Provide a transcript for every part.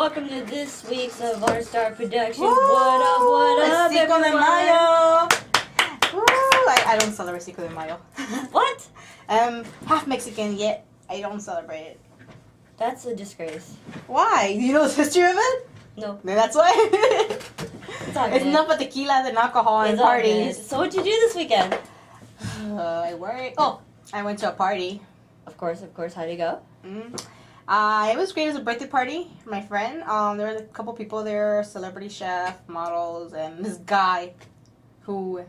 welcome to this week's of Our Star Productions. What up, Cinco de everyone? Mayo! Woo! I don't celebrate Cinco de Mayo. What? Half Mexican, yet I don't celebrate it. That's a disgrace. Why? Do you know the history of it? No. Then that's why. It's all good. It's enough but tequila and alcohol and It's all parties. good. So what'd you do this weekend? I worked. Oh, I went to a party. Of course. How'd it go? It was great. It was a birthday party for my friend. There were a couple people there, celebrity chef, models, and this guy who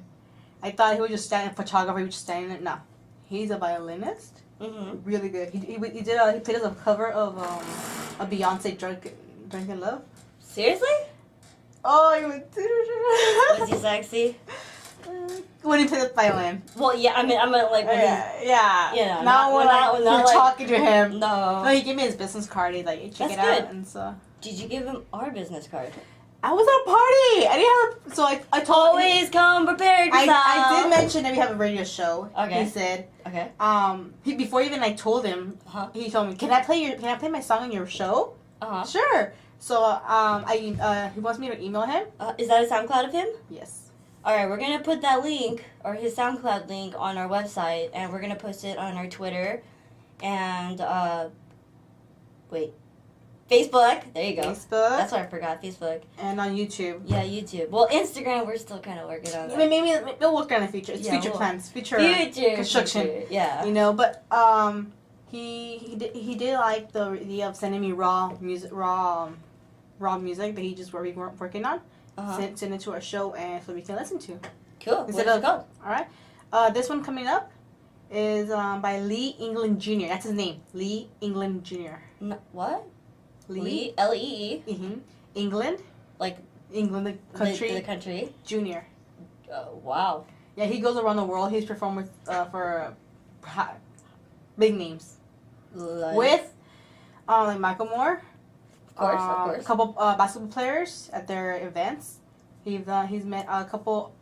I thought he was just standing, photographer, he was just standing there. No, he's a violinist. Mm-hmm. Really good. He played as a cover of a Beyonce Drunken Love. Seriously? Oh, he went. Was he sexy? When he played the violin. Well, yeah. I mean, like when yeah. Yeah, Now when you're like, talking to him. No. No, he gave me his business card. He's like, hey, check it That's out, and so. Did you give him our business card? I was at a party. I didn't have. So I told. Always come prepared. I did mention that we have a radio show. Okay. He said. Okay. Before even I told him, he told me, Can I play my song on your show? Sure. So he wants me to email him. Is that a SoundCloud of him? Yes. Alright, we're gonna put that link, or his SoundCloud link, on our website, and we're gonna post it on our Twitter, and, Facebook. There you go. Facebook. That's what I forgot, Facebook. And on YouTube. Yeah, YouTube. Well, Instagram, we're still kind of working on that. Maybe we'll work on the future. It's future plans. Future construction. Yeah. You know, but, he did like the idea of sending me raw music that he just working on. Send it to our show and so we can listen to. Cool. What's it called? Alright. This one coming up is by Lee England Jr. That's his name. Lee England Jr. What? Lee? L-E-E. Mm-hmm. England. Like England, the country. The country. Junior. Wow. Yeah, he goes around the world. He's performed with for big names. With like Michael Moore. Of course. A couple basketball players at their events. He's met a couple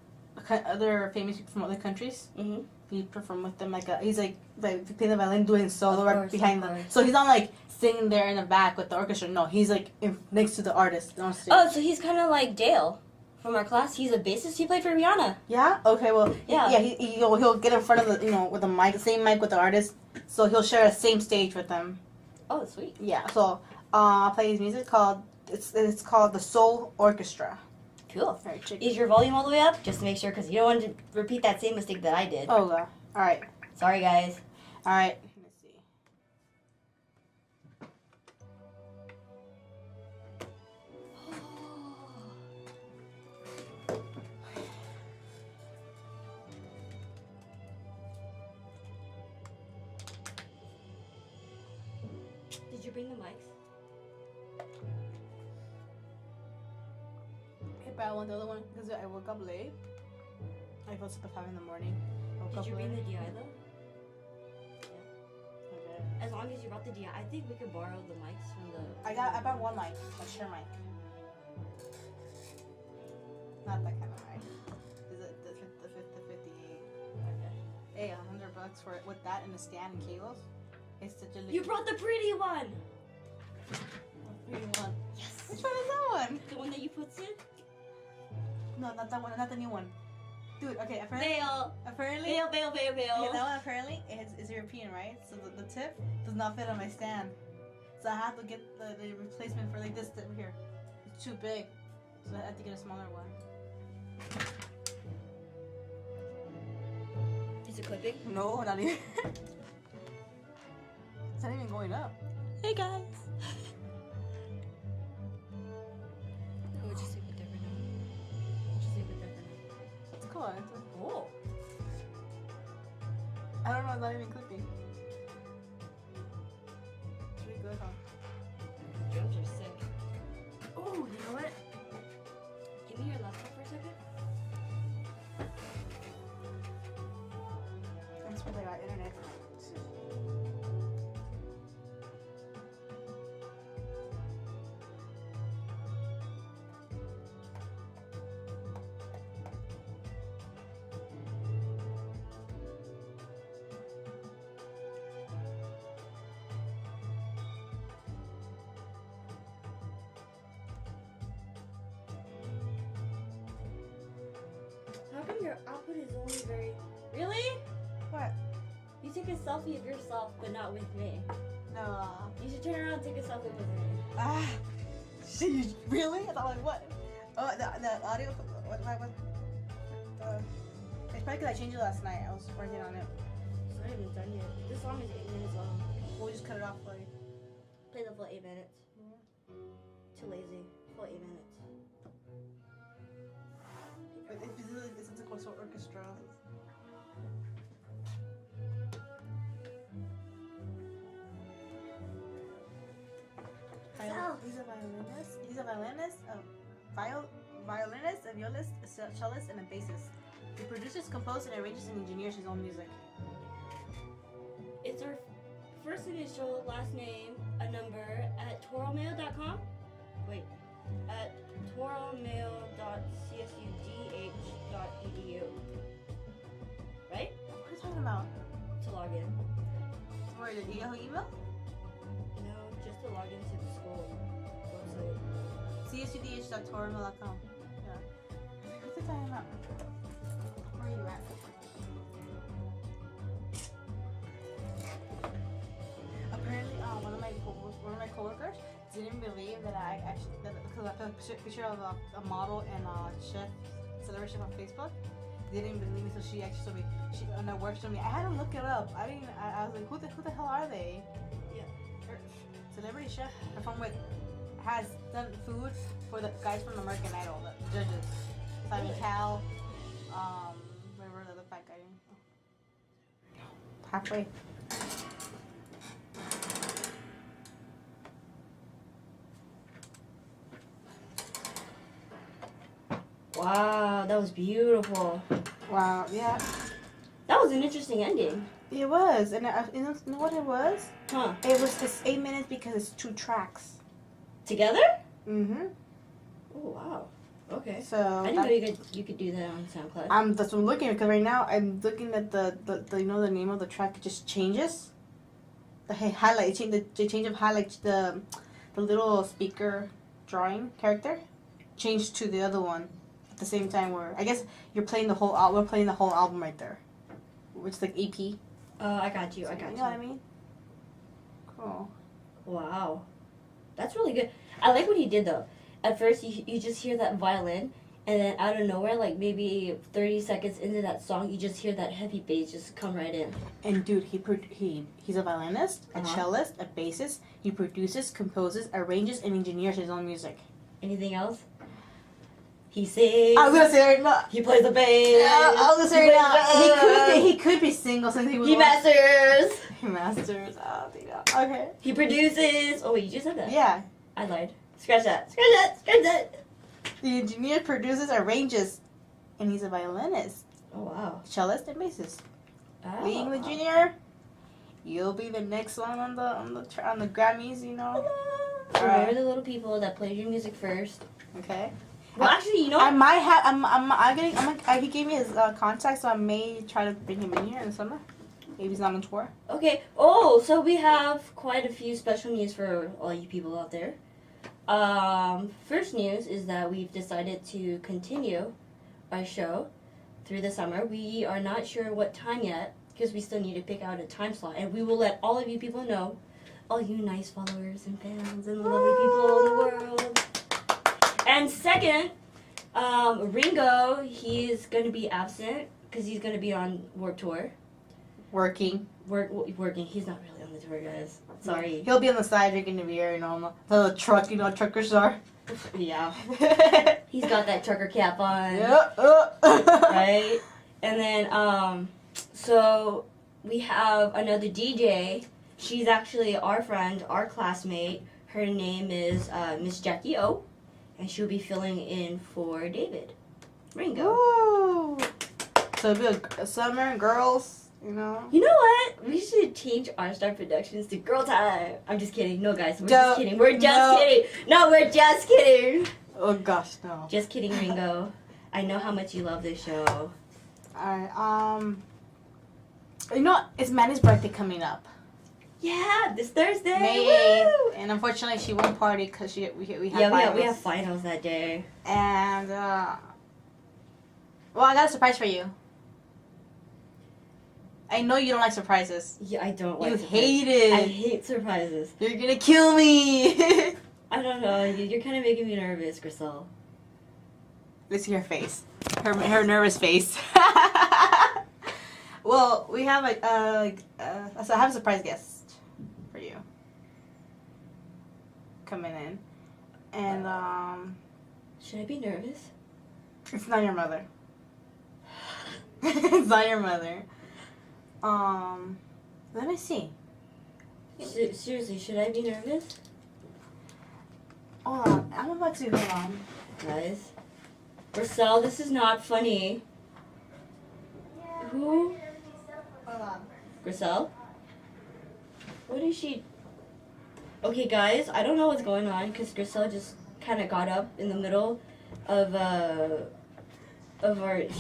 other famous people from other countries. Mm-hmm. He performed with them he's playing the violin, doing solo right behind them. Course. So he's not like singing there in the back with the orchestra. No, he's like next to the artist on stage. Oh, so he's kind of like Dale from our class. He's a bassist. He played for Rihanna. Yeah. Okay. Well. Yeah. Yeah. He'll get in front of the with the mic, same mic with the artist. So he'll share the same stage with them. Oh, sweet. Yeah. So. I'll play his music it's called the Soul Orchestra. Cool. Right, is your volume all the way up? Just to make sure, because you don't want to repeat that same mistake that I did. Oh, all right. Sorry, guys. All right. Let's see. Did you bring the mics? But I want the other one because I woke up late. I go to sleep at 5 in the morning. Did you bring the DI though? Yeah. Okay. As long as you brought the DI, I think we could borrow the mics from the. I brought one mic, a share mic. Not that kind of mic. Is it the 58? Okay. Hey, $100 for it with that and the stand and cables. It's such a. You brought the pretty one. Pretty one. Yes. Which one is that one? The one that you put in. No, not that one. Not the new one. Dude, okay. Apparently. Veil. Okay, that one apparently is European, right? So the tip does not fit on my stand. So I have to get the replacement for like this tip here. It's too big. So I have to get a smaller one. Is it clipping? No, not even. It's not even going up. Hey guys. We'll just leave it there for now. It's cool. Oh. I don't know. It's not even clipping. It's really good, huh? Drums are sick. Oh, you know what? Give me your laptop for a second. That's where they got internet. How come your output is only very... Really? What? You took a selfie of yourself, but not with me. No. You should turn around and take a selfie with me. Ah. Really? I thought like what? Oh, the audio. What? It's probably because I changed it last night. I was working on it. It's not even done yet. This song is 8 minutes long. We'll just cut it off for you. Play the full 8 minutes. Too lazy. Full 8 minutes. But it's a course of orchestra. He's a violinist. He's a violinist, violinist, a violist, a cellist, and a bassist. He produces, composes, and arranges and engineers his own music. It's our first initial, last name, a number at toromail.com. Wait, at toromail.csudh.edu. Right? What are you talking about? To log in. Where the Yahoo email? No, just to log into the school website. csudh.toromail.com. Yeah. What's it talking about? Where are you at? Apparently, one of my coworkers didn't believe that I actually, because I put a picture of a model and a chef, celebrity chef on Facebook. They didn't believe me, so she actually told me, on her work, told me, I had to look it up. I was like, who the hell are they? Yeah. Celebrity chef, performed with, has done food for the guys from American Idol, the judges. Simon Cowell, whatever the other fat guy. Halfway. Wow, that was beautiful. Wow, yeah. That was an interesting ending. It was, and you know what it was? Huh. It was just 8 minutes because it's 2 tracks. Together? Mm-hmm. Oh, wow. Okay. So I didn't know you could do that on SoundCloud. That's what I'm looking at, because right now I'm looking at the you know, the name of the track just changes. The highlight, the change of highlights, the little speaker drawing character changed to the other one at the same time. Where I guess you're playing the whole album. We're playing the whole album right there, which is like EP. Oh, I got you. I got you. You know what I mean? Cool. Wow. That's really good. I like what he did though. At first, you just hear that violin, and then out of nowhere, like maybe 30 seconds into that song, you just hear that heavy bass just come right in. And dude, he's a violinist, a cellist, a bassist. He produces, composes, arranges, and engineers his own music. Anything else? He sings. I was gonna say right now. He plays the bass. Yeah, I was gonna say right now. He could be single since he was. He masters. He masters. Oh, yeah. Okay. He produces. Oh wait, you just said that. Yeah. I lied. Scratch that. Scratch that. Scratch that. The engineer produces, arranges, and he's a violinist, Oh wow. cellist, and bassist. Oh. Being the junior, you'll be the next one on the Grammys. You know. Remember the little people that played your music first. Okay. Well, actually, you know, I might have. He gave me his contact, so I may try to bring him in here in the summer. Maybe he's not on tour. Okay. Oh, so we have quite a few special news for all you people out there. First news is that we've decided to continue our show through the summer. We are not sure what time yet because we still need to pick out a time slot, and we will let all of you people know, all you nice followers and fans and the lovely people in the world. And second, Ringo, he's going to be absent because he's going to be on Warped Tour. Working. Working. He's not really on the tour, guys. Sorry. He'll be on the side drinking the beer, you know, the truck, you know, truckers are. Yeah. He's got that trucker cap on. Yep. Right? And then, so we have another DJ. She's actually our friend, our classmate. Her name is Miss Jackie O. And she'll be filling in for David Ringo. Ooh. So it'll be a summer, girls, you know. You know what? We should change our Star Productions to Girl Time. I'm just kidding. No, guys. We're just kidding. We're just kidding. No, we're just kidding. Oh, gosh, no. Just kidding, Ringo. I know how much you love this show. Alright, you know, it's Mandy's birthday coming up. Yeah, this Thursday. May 8th. Woo! And unfortunately, she won't party because we have finals. we have finals that day. And Well, I got a surprise for you. I know you don't like surprises. Yeah, I don't like You surprises. hate it. I hate surprises. You're gonna kill me. I don't know. You're kind of making me nervous, Grisel. Let's see her face. Her nervous face. Well, we have so I have a surprise guest for you coming in, and Should I be nervous? it's not your mother. It's not your mother. Let me see. Seriously, should I be nervous? Hold on, I'm about to. Hold on. Guys. Grisel, this is not funny. Who? Hold on. Grisel? What is she? Okay, guys, I don't know what's going on because Grisel just kind of got up in the middle of our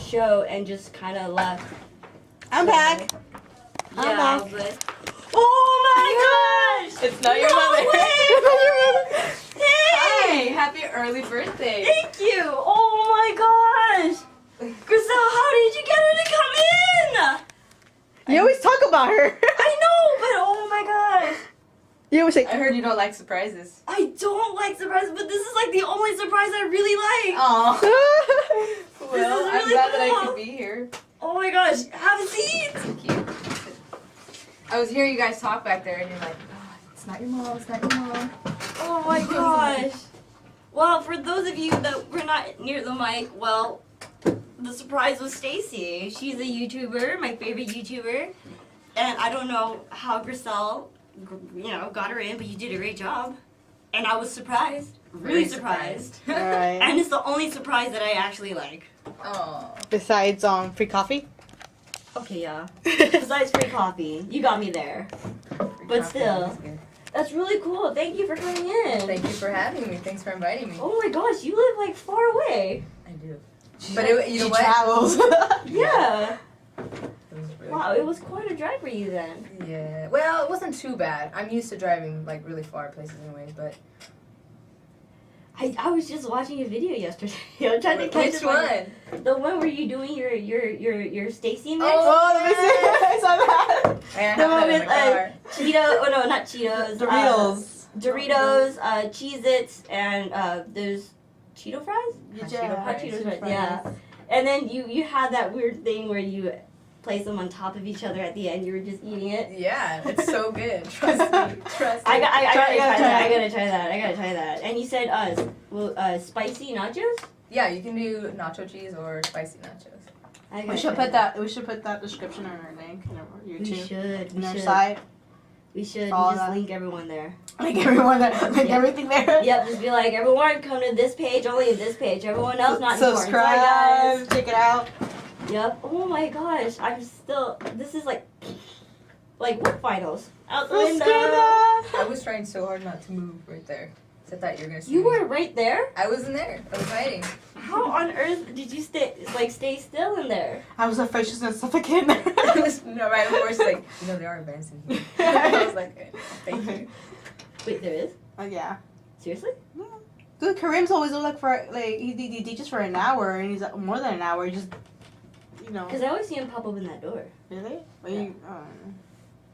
show and just kind of left. I'm back. I'm Yeah, back. but oh my gosh! It's not your No mother. way! It's not your mother. Hey! Happy early birthday. Thank you! Oh my gosh! Grisel, how did you get her to come in? You always talk about her. I know, but oh my gosh! You always say, I heard you don't like surprises. I don't like surprises, but this is like the only surprise I really like. Oh. This Well, is I'm really glad that I cool. could be here. Oh my gosh, have a seat! Thank you. I was hearing you guys talk back there, and you're like, oh, it's not your mom, it's not your mom. Oh my gosh. Well, for those of you that were not near the mic, well, the surprise was Stacy. She's a YouTuber, my favorite YouTuber. And I don't know how Grisel, got her in, but you did a great job. And I was surprised. Really Very surprised. Alright. And it's the only surprise that I actually like. Oh. Besides free coffee. Okay, yeah. Besides free coffee. You got me there. But still, that's really cool. Thank you for coming in. Thank you for having me. Thanks for inviting me. Oh my gosh, you live like far away. I do. But you know She what? travels. Yeah. It was really Wow, cool. it was quite a drive for you then. Yeah. Well, it wasn't too bad. I'm used to driving like really far places anyways, but I was just watching a video yesterday. I'm trying to catch which it. one? The one where you doing your Stacy mix. Oh, let me see. I saw that. I have The that one in with my car. Cheetos. Oh no, not Cheetos. Doritos. Doritos, Cheez-Its, and those Cheeto fries. Hot Cheetos fries. Yeah. And then you had that weird thing where you place them on top of each other at the end. You were just eating it. Yeah, it's so good. Trust me. Trust me. I gotta try that. try I gotta try that. And you said spicy nachos. Yeah, you can do nacho cheese or spicy nachos. I gotta We should try put that. We should put that description on our link on our We YouTube. should. On We our should. site. We should All just that. link everyone there. Like everyone, like Yeah. everything there. Yep, just be like, everyone come to this page, only this page. Everyone else not important. Sorry, Subscribe. Check it out. guys. Yep. Oh my gosh, this is like what finals? Out the window. I was trying so hard not to move right there. I thought you were gonna see You me. were right there? I was in there. I was hiding. How on earth did you stay still in there? I was afraid she was gonna suffocate. I was no right before she's like, there are events in here. I was like, thank you. Wait, there is? Oh yeah. Seriously? Dude, Kareem's always like for like he teaches for an hour and he's more than an hour. He just Because I always see him pop open that door. Really?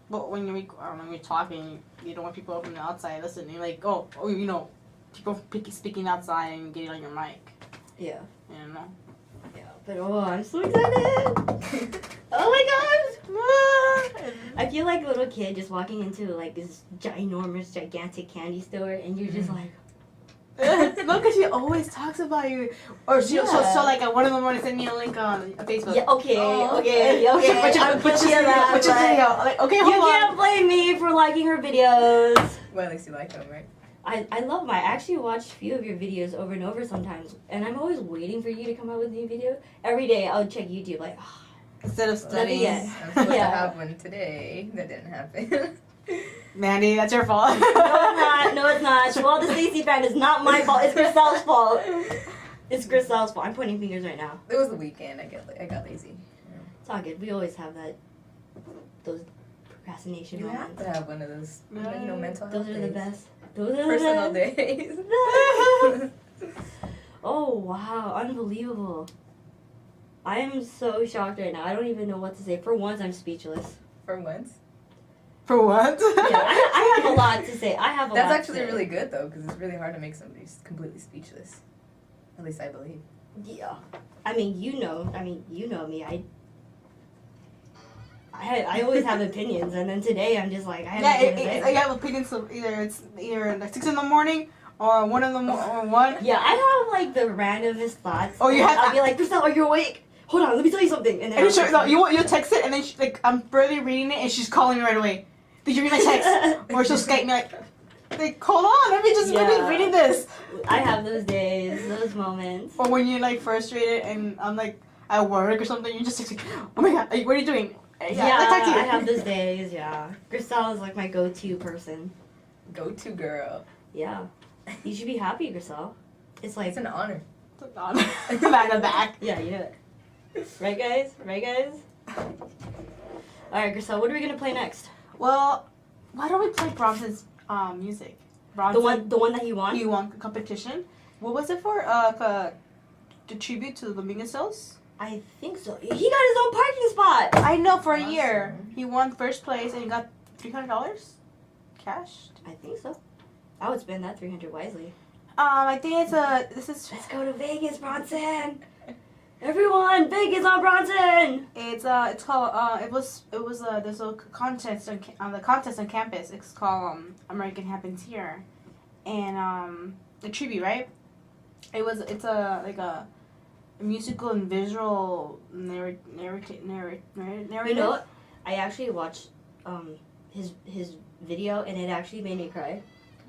But when you're talking, you don't want people open the outside listening. Like people speaking outside and getting on your mic. Yeah. You know. Yeah. But I'm so excited. Oh my gosh! I feel like a little kid just walking into like this ginormous, gigantic candy store, and you're just like, No, because she always talks about you. Or she so like one of them want to send me a link on Facebook. yeah, okay. But I'm you video. Like, okay, You hold on. can't blame me for liking her videos. Well, at least you like them, right? I love I actually watch a few of your videos over and over sometimes, and I'm always waiting for you to come out with a new video. Every day I'll check YouTube like, Instead of studying. yet. I'm supposed Yeah. to have one today. That didn't happen. Mandy, that's your fault. No, it's not. Well, the Stacy fan is not my fault. It's Grisel's fault. It's Grisel's fault. I'm pointing fingers right now. It was the weekend. I got lazy. It's all good. We always have those procrastination You have moments. to have one of those, mental health Those are the days. best. Those are Personal the best. days. Oh wow, unbelievable. I am so shocked right now. I don't even know what to say. For once, I'm speechless. For once. For what? Yeah, I have a lot to say. I have a lot That's to actually say. really good though, because it's really hard to make somebody completely speechless. At least I believe. Yeah. I mean, you know me. I always have opinions, and then today I'm just like, I have nothing to say. I have opinions of either like 6 in the morning or 1 in the or 1. Yeah, I have like the randomest thoughts. Oh, you and have I'll be like, Chriselle, are you awake? Hold on, let me tell you something. And then And sure, no, you text it, and then like I'm barely reading it, and she's calling me right away. Did you read my text? Or she'll Skype me like, hold on, let me just finish reading this. I have those days, those moments. Or when you're like frustrated, and I'm like at work or something, you just text me, oh my god, what are you doing? Yeah, I have those days. Yeah, Chriselle is like my go-to person. Go-to girl. Yeah, you should be happy, Chriselle. It's like It's an honor. Back to back. Yeah, you know it. Right, guys? Right, guys? Alright, Chriselle, what are we gonna play next? Well, why don't we play Bronson's music? Bronson, The one that he won? he won competition. What was it for? The tribute to the Mingasos? I think so. He got his own parking spot! I know, for a Awesome. year. He won first place and he got $300 cash. I think so. I would spend that $300 wisely. I think this is Let's go to Vegas, Bronson! Everyone, Vegas on Bronson! it's called there's a contest on the contest on campus. It's called American Happens Here, and the tribute, right? It's a musical and visual narrative. You know what? I actually watched his video and it actually made me cry.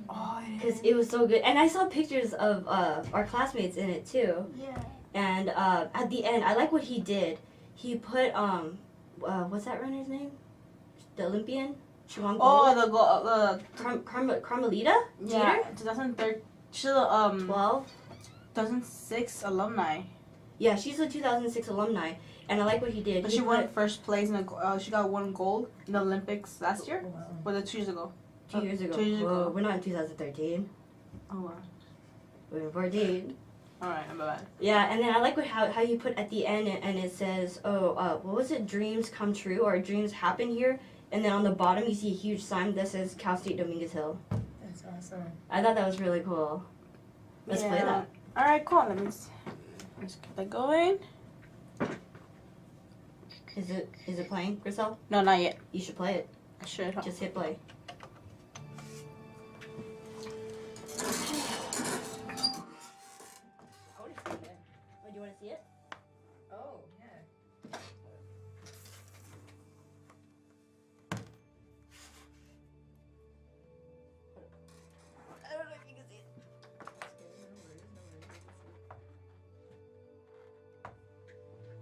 Oh, Because it was so good. And I saw pictures of our classmates in it too. yeah. And at the end, I like what he did. He put what's that runner's name? The Olympian. She won gold. Oh, Carmelita. yeah, Jeter? 2013. She's 12. 2006 alumni. Yeah, she's a 2006 alumni, and I like what he did. But He she won put- first place in she got 1 gold in the Olympics last year. Wow. Was it 2 years ago? 2 years ago. 2 years Whoa, ago. we're not in 2013. Oh wow. We're in 14. Alright, I'm bad. Yeah, and then I like how you put at the end, and it says, what was it? Dreams come true, or dreams happen here. And then on the bottom, you see a huge sign that says Cal State Dominguez Hill. That's awesome. I thought that was really cool. Let's play that. Alright, cool. Let's get that going. Is it playing, Chriselle? No, not yet. You should play it. I should. Just hit play. Oh, do you want to see it? Oh, yeah. I don't know if you can see it.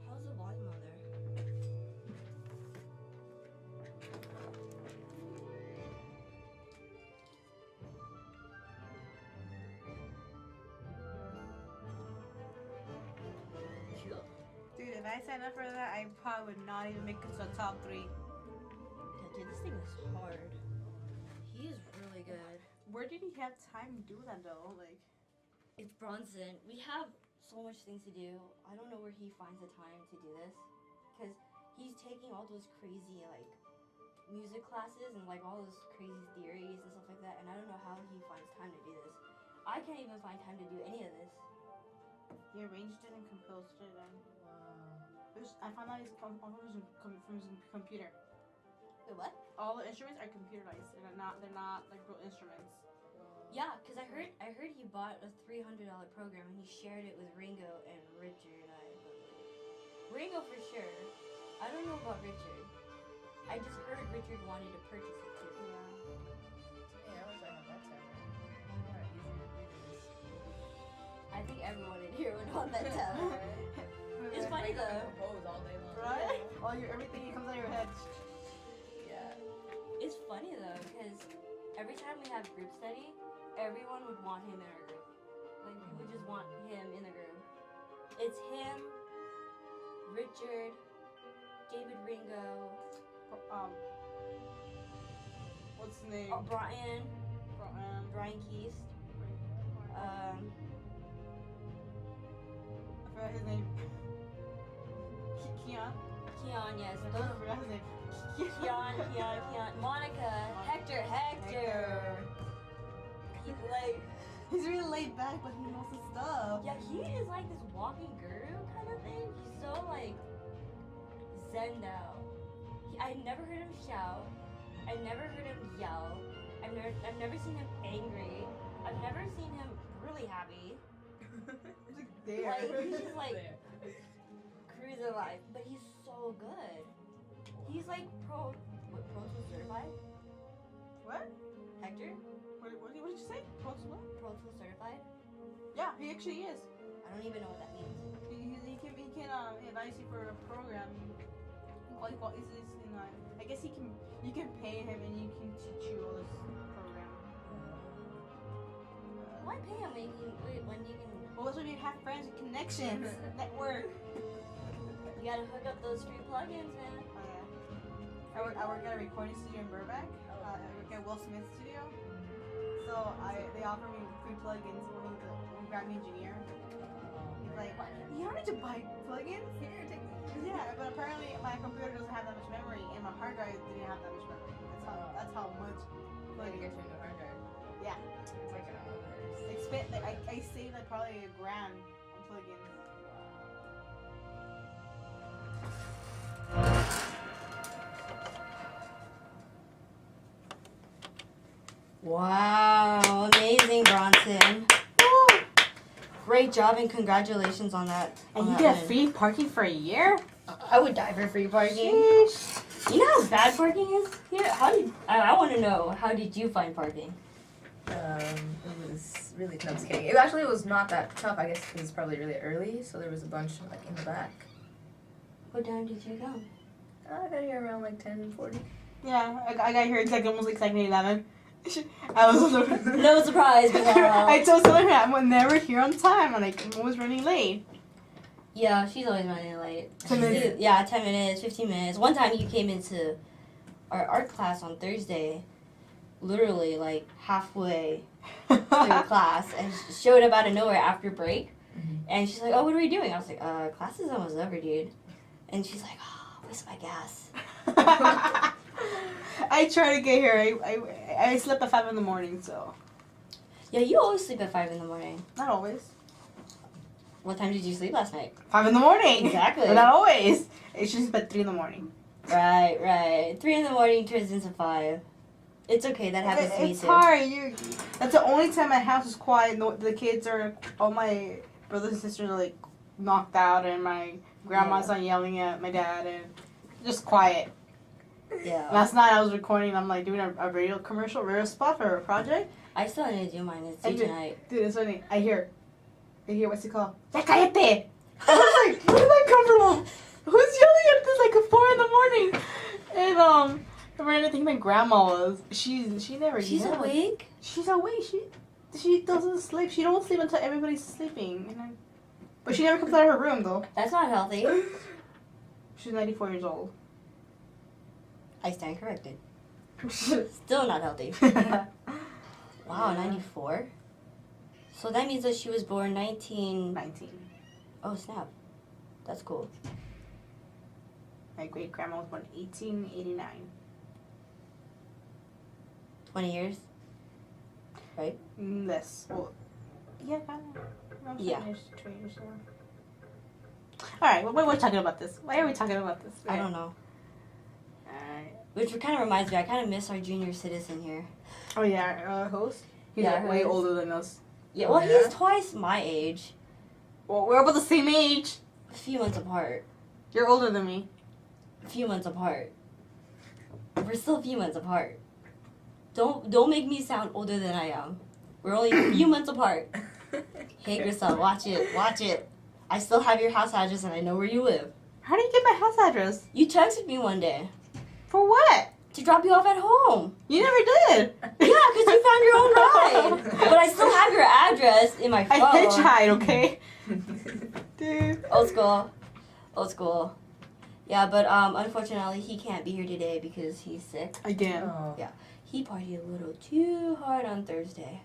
How's the volume on there? Sure. Dude, if I signed up for that, I probably would not even make it to the top 3. Yeah, dude, this thing is hard. He is really good. Where did he have time to do that though? Like, It's Bronson. We have so much things to do. I don't know where he finds the time to do this. Because he's taking all those crazy, like, music classes and, like, all those crazy theories and stuff like that. And I don't know how he finds time to do this. I can't even find time to do any of this. he arranged it and composed it, and Wow. I found out he's from his computer. Wait, what? All the instruments are computerized. They're not like real instruments. Yeah, because I heard he bought a $300 program and he shared it with Ringo and Richard. Ringo for sure. I don't know about Richard. I just heard Richard wanted to purchase it too. Hey, I wish I had that tablet. Yeah, easy to do this. I think everyone in here would want that tablet. It's funny though. Compose all day long. Right? Everything comes out of your head. Yeah. It's funny though, because every time we have group study, everyone would want him in our group. Like, we would just want him in the group. It's him, Richard, David Ringo, What's his name? Brian Keast, I forgot his name. Keon. Keon, yes. I Those, forgot his name. Keon. Monica. Hector. He's like, He's really laid back, but he knows his stuff. yeah, he is like this walking guru kind of thing. He's so like zenned out. I never heard him shout. I've never heard him yell. I've never seen him angry. I've never seen him really happy. He's like there. Like he's just like cruising life, but he's so good. He's like Pro Tools certified. What? Hector? What did you say? Pro Tools certified? Yeah, he actually is. I don't even know what that means. He can advise you for a program. I guess you can pay him and you can teach you all this program. Why pay him when you can? Well, that's when you have friends and connections, network. You gotta hook up those free plugins, man. I work at a recording studio in Burbank. I work at Will Smith's studio. So they offer me free plugins when he grabbed me engineer. He's like, what? You don't need to buy plugins? Here, take these. Yeah, but apparently my computer doesn't have that much memory and my hard drive didn't have that much memory. That's how much Like you get your new hard drive. Yeah. It's like I saved like probably $1,000 on plugins. Wow, amazing, Bronson. Woo! Great job and congratulations on that. And on you that get win. free parking for a year? I would die for free parking. Sheesh. You know how bad parking is here? I want to know, how did you find parking? it was really tough. Just kidding. It was not that tough. I guess it was probably really early, so there was a bunch like in the back. What time did you come? I got here around like 10:40. Yeah, I got here exactly almost exactly 11. I was No surprise, but I told Solar I'm never here on time. I'm like, I'm always running late. yeah, she's always running late. 10 minutes. Yeah, 10 minutes, 15 minutes. One time you came into our art class on Thursday, literally like halfway through class, and showed up out of nowhere after break. Mm-hmm. And she's like, oh, what are we doing? I was like, class is almost over, dude. And she's like, oh, where's my gas? I try to get here. I slept at 5 in the morning, so. Yeah, you always sleep at 5 in the morning. Not always. What time did you sleep last night? 5 in the morning. Exactly. But not always. It's just at 3 in the morning. Right. 3 in the morning turns into 5. It's okay, that happens to me It's too. hard. That's the only time my house is quiet. No, the kids are, all my brothers and sisters are like knocked out, and my grandma's not yelling at my dad, and just quiet. Yeah. Last night I was recording. I'm like doing a radio spot for a project. I still need to do mine. It's due tonight. Dude, it's funny. I hear what's it called? Ya cállate! I was like, where did that come from? Who's yelling at this like at 4 in the morning? And I think my grandma was. She never. She's yells. awake? She's awake. She doesn't sleep. She don't sleep until everybody's sleeping. But she never comes out of her room though. That's not healthy. She's 94 years old. I stand corrected. Still not healthy. Wow, 94? So that means that she was born 19... 19. Oh, snap. That's cool. My great grandma was born 1889. 20 years? Right? Less. Well, yeah, kind of. Yeah. 20 years old. Alright, what are we talking about this? Why are we talking about this? I don't know. Alright. Which kind of reminds me, I kind of miss our junior citizen here. Oh yeah, our host? He's Yeah, like way host. older than us. Yeah, well, Yeah. he's twice my age. Well, we're about the same age. A few months apart. You're older than me. A few months apart. We're still a few months apart. Don't make me sound older than I am. We're only a few months apart. Hey, Grisel, watch it. I still have your house address and I know where you live. How do you get my house address? You texted me one day For what? to drop you off at home. You never did. Yeah, because you found your own ride. But I still have your address in my phone. I hitchhiked, okay? Dude. Old school. Yeah, but unfortunately he can't be here today because he's sick. Again. Oh. Yeah. He partied a little too hard on Thursday.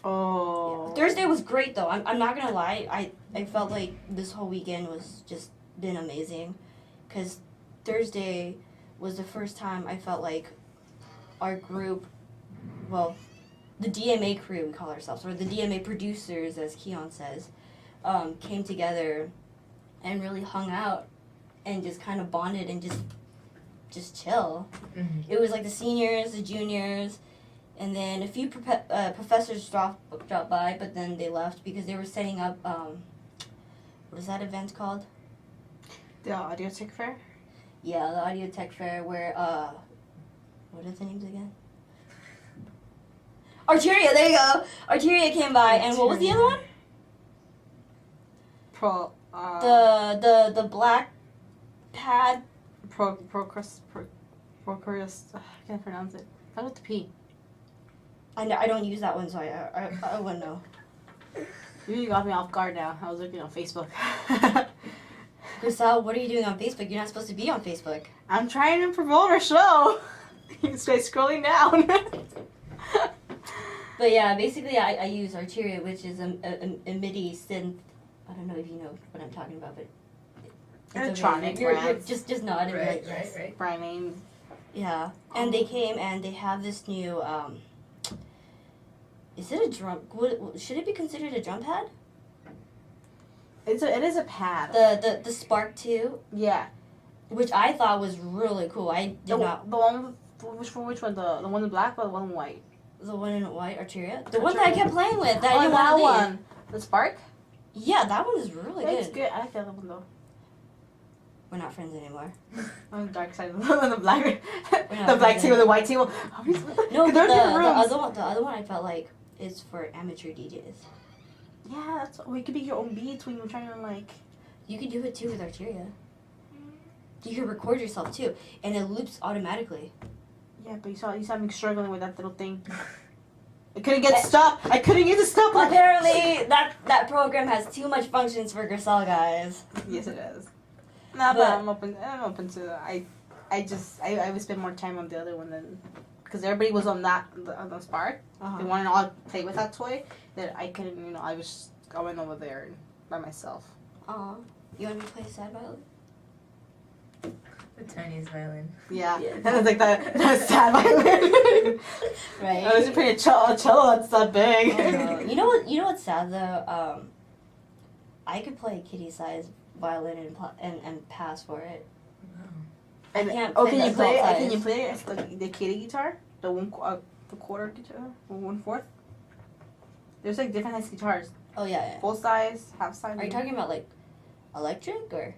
Oh. Yeah. Thursday was great though. I'm not gonna lie. I felt like this whole weekend was just been amazing, because Thursday was the first time I felt like our group, well, the DMA crew we call ourselves, or the DMA producers, as Keon says, came together and really hung out and just kind of bonded and just chill. Mm-hmm. It was like the seniors, the juniors, and then a few professors dropped by, but then they left because they were setting up, what is that event called? The Audio Tech Fair? Yeah, the Audio Tech Fair, where, what are the names again? Arteria, there you go! Arteria came by, and what was the other one? The black pad. Procrus, I can't pronounce it. Start with the P. I don't use that one, so I wouldn't know. You got me off guard now. I was looking on Facebook. Grisel, what are you doing on Facebook? You're not supposed to be on Facebook. I'm trying to promote our show. You stay scrolling down. But yeah, basically I use Arteria, which is a MIDI synth. I don't know if you know what I'm talking about, but it's electronic okay. You're brands. just nod and be like, yes. Right. Brand name. Yeah, and they came and they have this new. Is it a drum? Should it be considered a drum pad? It is a pad. The Spark 2, Yeah. which I thought was really cool. I did The not. one. Which one? The one in black or the one in white? The one in white, Arteria. The one that I kept playing with. That I Oh, didn't that want to leave. one. The Spark. Yeah, that one is really It's good. good. I like the other one though. We're not friends anymore. On the dark side of the black. not The black friends table, the white table. No, they're the different rooms. other one I felt like is for amateur DJs. Yeah, that's. Well, you could be your own beats when you're trying to like. You can do it too with Arteria. You can record yourself too, and it loops automatically. Yeah, but you saw me struggling with that little thing. I couldn't get stopped. I couldn't get to stop. Apparently, that program has too much functions for Grisel, guys. Yes, it is. No, but I'm open to. I would spend more time on the other one than, because everybody was on the Spark. They wanted to all play with that toy. That I couldn't. I went over there by myself. You want me to play sad violin? The tiniest violin. Yeah, Yeah. that was like the sad violin. Right. I was pretty cello that's that big. Oh, no. You know what's sad though? I could play kitty-sized violin and pass for it. And can't play can that you play? adult Can you size. play the kitty guitar? The quarter guitar, 1/4. There's like different size guitars. Oh yeah. Full size, half size. Are you talking about like electric or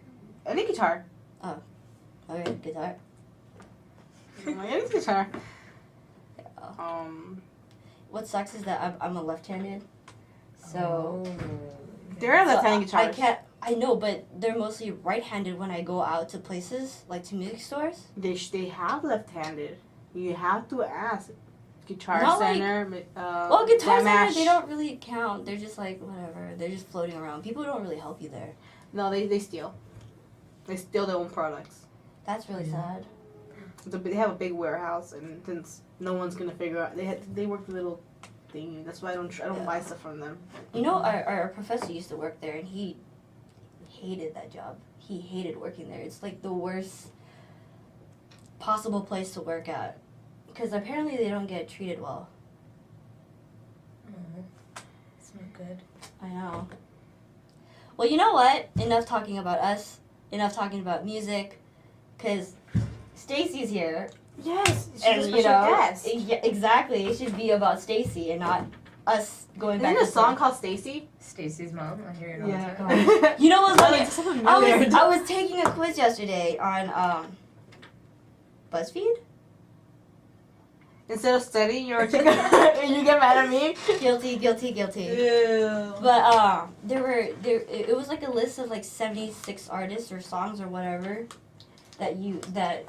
Any guitar. okay guitar? Any guitar. Yeah. What sucks is that I'm a left-handed, so There are left-handed I guitars. can't. I know, but they're mostly right-handed when I go out to places like to music stores. They have left-handed. You have to ask. Guitar Not like- Center. Well, Guitar Jam Center, Ash. they don't really count. They're just like whatever. They're just floating around. People don't really help you there. No, they steal. They steal their own products. That's really sad. They have a big warehouse, and since no one's gonna figure out, they work the little thing. That's why I don't buy stuff from them. You know, our professor used to work there, and he hated that job. He hated working there. It's like the worst possible place to work at, because apparently they don't get treated well. It's not good. I know. Well, you know what? Enough talking about us. Enough talking about music, because Stacy's here. Yes, she's And a you special know, guest. yeah, exactly. It should be about Stacy and not us going back. Isn't there a and song forth. called Stacy? Stacy's mom. I hear it all the Yeah. time. You know what's funny? It's so familiar. I was taking a quiz yesterday on BuzzFeed. Instead of studying, you get mad at me. Guilty. Ew. But it was like a list of like 76 artists or songs or whatever that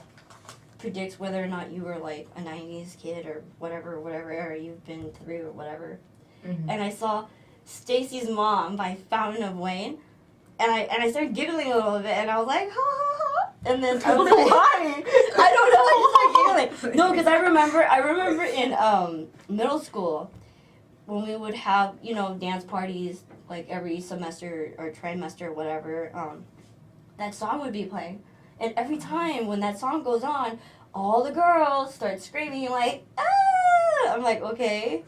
predicts whether or not you were like a 90s kid or whatever era you've been through or whatever. Mm-hmm. And I saw Stacy's Mom by Fountain of Wayne, and I started giggling a little bit, and I was like, ha ha ha. And then I was like, Why? I don't know, I just started giggling. No, because I remember in middle school when we would have, dance parties like every semester or trimester or whatever. that song would be playing. And every time when that song goes on, all the girls start screaming like, ah! I'm like, okay.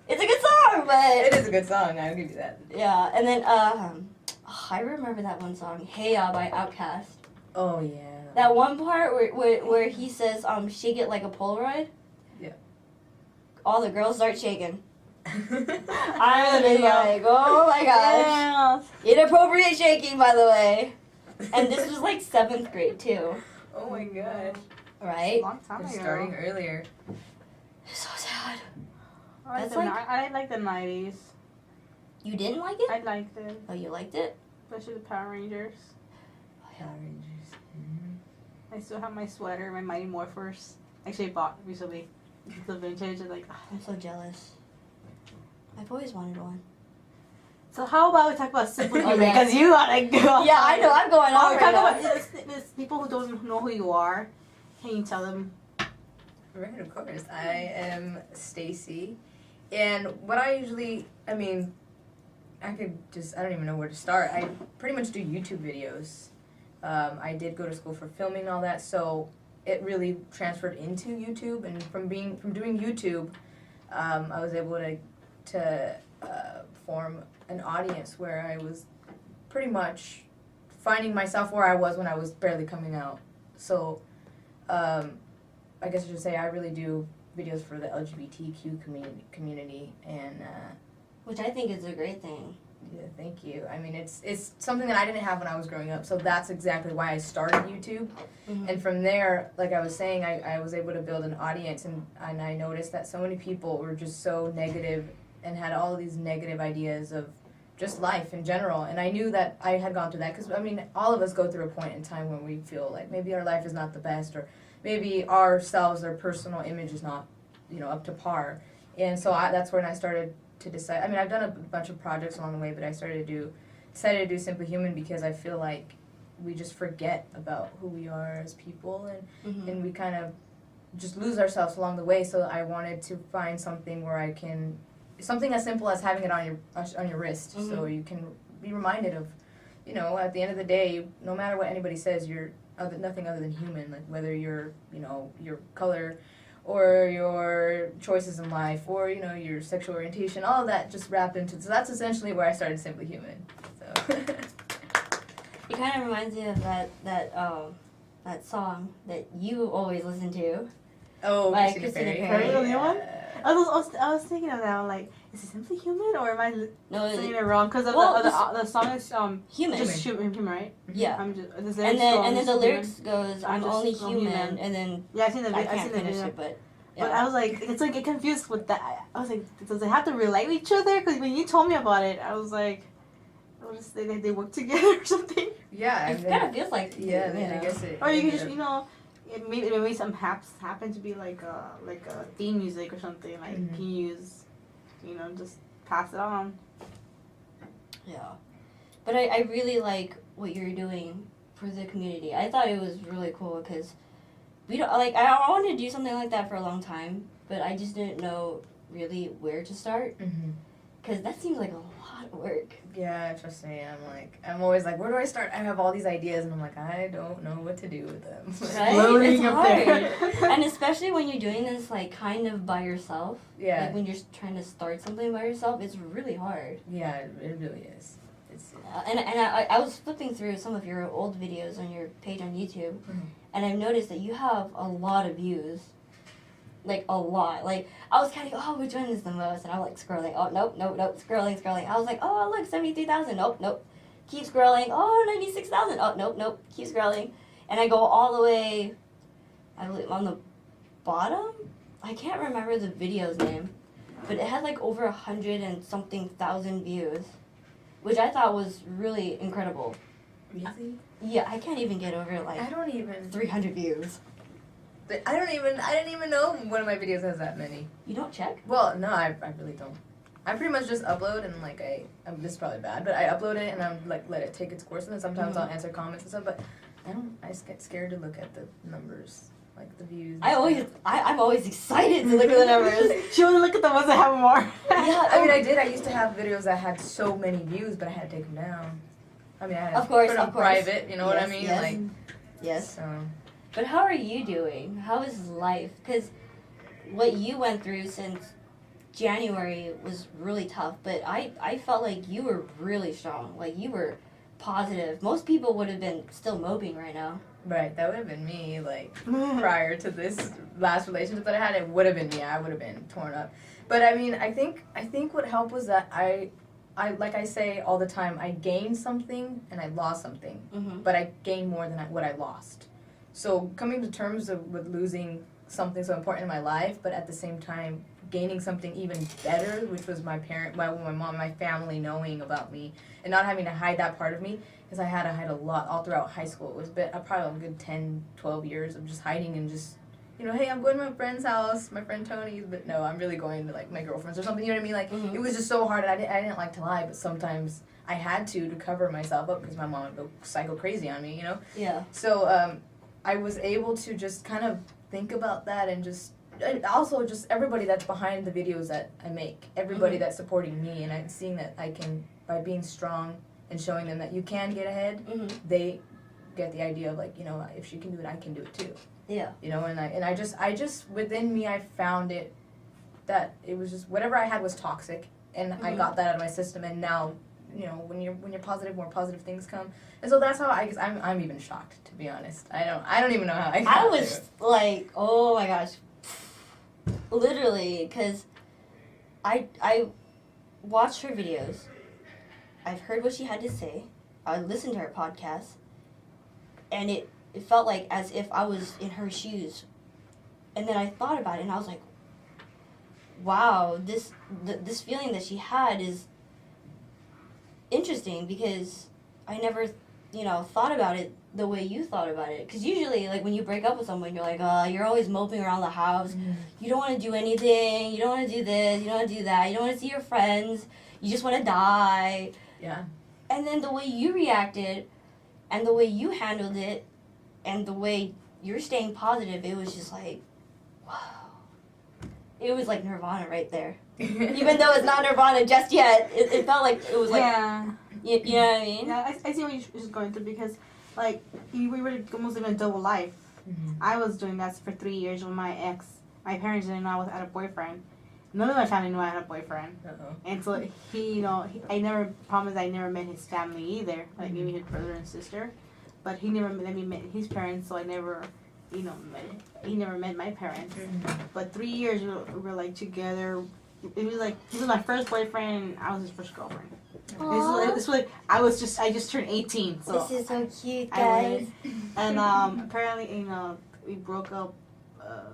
It's a good song, but... It is a good song, I'll give you that. Yeah, and then, I remember that one song, Hey Ya by Outkast. Oh, yeah. That one part where he says, shake it like a Polaroid. Yeah. All the girls start shaking. I I'm just like, oh my gosh. Yeah. Inappropriate shaking, by the way. And this was like 7th grade, too. Oh my gosh. Right? Long time They're ago. starting earlier. It's so sad. I like the 90s. You didn't like it? I liked it. Oh, you liked it? Especially the Power Rangers. Power Rangers. I still have my sweater, my Mighty Morphers. Actually, I bought recently. It's a vintage. It's like, I'm so jealous. I've always wanted one. So how about we talk about Simply Oh, Human? yeah. Because you gotta go. Yeah, I know. I'm going on Talk right now. about this people who don't know who you are. Can you tell them? Right, of course. I am Stacy. And what I usually, I mean, I don't even know where to start. I pretty much do YouTube videos. I did go to school for filming and all that, so it really transferred into YouTube. And from doing YouTube, I was able to form an audience where I was pretty much finding myself where I was when I was barely coming out. So, I guess I should say I really do videos for the LGBTQ community, and Which I think is a great thing. yeah, thank you. I mean, it's something that I didn't have when I was growing up, so that's exactly why I started YouTube. Mm-hmm. And from there, like I was saying, I was able to build an audience, and I noticed that so many people were just so negative and had all these negative ideas of just life in general. And I knew that I had gone through that, because, I mean, all of us go through a point in time when we feel like maybe our life is not the best, or maybe ourselves, our personal image is not, up to par. And so that's when I started to decide. I mean, I've done a bunch of projects along the way, but I decided to do Simply Human because I feel like we just forget about who we are as people, and we kind of just lose ourselves along the way. So I wanted to find something where I can, something as simple as having it on your wrist, so you can be reminded of, at the end of the day, no matter what anybody says, you're nothing other than human. Like whether you're, your color, or your choices in life, or your sexual orientation, all of that just wrapped into. So that's essentially where I started Simply Human. So. It kind of reminds me of that song that you always listen to. Oh, By Christina Christina Perry. Perry. The new one? I was thinking of that. I'm like, is it Simply Human, or am I No, saying it wrong? Because the song is human. just human, right? Yeah. I'm just, And then the lyrics goes, I'm just only so human, human. and then Yeah, I've seen the I I've can't seen the finish video. it, but But yeah. I was like, it's like get confused with that. I was like, does it have to relate to each other? Because when you told me about it, I was like, they work together or something. Yeah, It kind of feels like yeah. Then I guess it. Or you can just maybe some happen to be like a theme music or something. Like Mhm. can you use, just pass it on. Yeah. But I really like what you're doing for the community. I thought it was really cool because we don't, like, I wanted to do something like that for a long time, but I just didn't know really where to start because that seems like a lot of work. Yeah, trust me. I'm always like, where do I start? I have all these ideas, and I'm like, I don't know what to do with them. Right? Floating It's up hard. there. And especially when you're doing this, like, kind of by yourself. Yeah. Like, when you're trying to start something by yourself, it's really hard. Yeah, it really is. It's. And I was flipping through some of your old videos on your page on YouTube, and I've noticed that you have a lot of views. Like, a lot. Like, I was counting, which one is the most? And I'm, like, scrolling. Oh, nope, scrolling. I was like, oh, look, 73,000. Nope. Keep scrolling. Oh, 96,000. Oh, nope. Keep scrolling. And I go all the way, I believe, on the bottom? I can't remember the video's name. But it had, like, over 100 and something thousand views. Which I thought was really incredible. Really? Yeah, I can't even get over, like, I don't even. 300 views. I didn't even know one of my videos has that many. You don't check? Well, no, I really don't. I pretty much just upload and this is probably bad, but I upload it and I'm like let it take its course, and then sometimes I'll answer comments and stuff. But I just get scared to look at the numbers, like the views. I'm always excited to look at the numbers. She want to look at the ones that have more. Yeah, I mean, I used to have videos that had so many views, but I had to take them down. I mean, I had Of course, put it on of course. private, you know what I Yes, mean? yes. Like, Yes. so. But how are you doing? How is life? Because what you went through since January was really tough, but I felt like you were really strong. Like, you were positive. Most people would have been still moping right now. Right, that would have been me, like, prior to this last relationship that I had, it would have been me. I would have been torn up. But, I mean, I think what helped was that I like I say all the time, I gained something and I lost something. Mm-hmm. But I gained more than what I lost. So, coming to terms with losing something so important in my life, but at the same time, gaining something even better, which was my mom, my family knowing about me, and not having to hide that part of me, because I had to hide a lot all throughout high school. It was probably a good 10, 12 years of just hiding and just, you know, hey, I'm going to my friend's house, my friend Tony's, but no, I'm really going to, like, my girlfriend's or something, you know what I mean? Like, Mm-hmm. It was just so hard, and I didn't like to lie, but sometimes I had to cover myself up, because my mom would go psycho crazy on me, you know? Yeah. So, I was able to just kind of think about that and also just everybody that's behind the videos that I make, everybody that's supporting me, and I'm seeing that I can, by being strong and showing them that you can get ahead, Mm-hmm. they get the idea of, like, you know, if she can do it, I can do it too. Yeah. You know, and I just within me, I found it that it was just whatever I had was toxic, and I got that out of my system, and now, you know, when you're positive, more positive things come, and so that's how I guess I'm even shocked, to be honest. I don't even know how I got I was like, oh my gosh, literally, because I watched her videos. I've heard what she had to say. I listened to her podcast, and it felt like as if I was in her shoes. And then I thought about it, and I was like, wow, this feeling that she had is interesting, because I never, thought about it the way you thought about it. Because usually, like, when you break up with someone, you're like, you're always moping around the house. Mm. You don't want to do anything. You don't want to do this. You don't want to do that. You don't want to see your friends. You just want to die. Yeah. And then the way you reacted, and the way you handled it, and the way you're staying positive, it was just like, wow. It was like Nirvana right there. Even though it's not Nirvana just yet, it felt like it was like, you know what I mean? Yeah, I see what you're going through, because, like, we were almost living a double life. Mm-hmm. I was doing that for 3 years with my ex. My parents didn't know I had a boyfriend. None of my family knew I had a boyfriend. Uh-oh. And so I never promised I never met his family either, like maybe his brother and sister. But he never let me meet his parents, so I never, he never met my parents. Mm-hmm. But 3 years we were like together. It was like, he was my first boyfriend, and I was his first girlfriend. This was like, I just turned 18, so. This is so cute, I guys. And apparently, we broke up a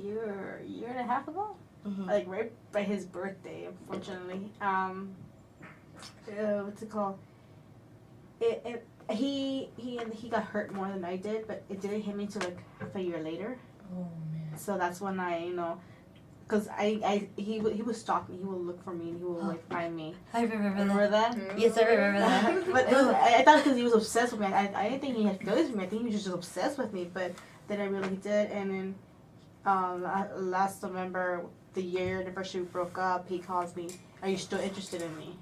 year and a half ago. Mm-hmm. Like right by his birthday, unfortunately. What's it called? He got hurt more than I did, but it didn't hit me till like half a year later. Oh man. So that's when because he would stalk me. He would look for me, and he would like find me. I remember that. Mm-hmm. Yes, I remember that. But I thought because he was obsessed with me. I didn't think he had feelings for me. I think he was just obsessed with me. But then I really did. And then last November, the anniversary we broke up, he calls me, "Are you still interested in me?"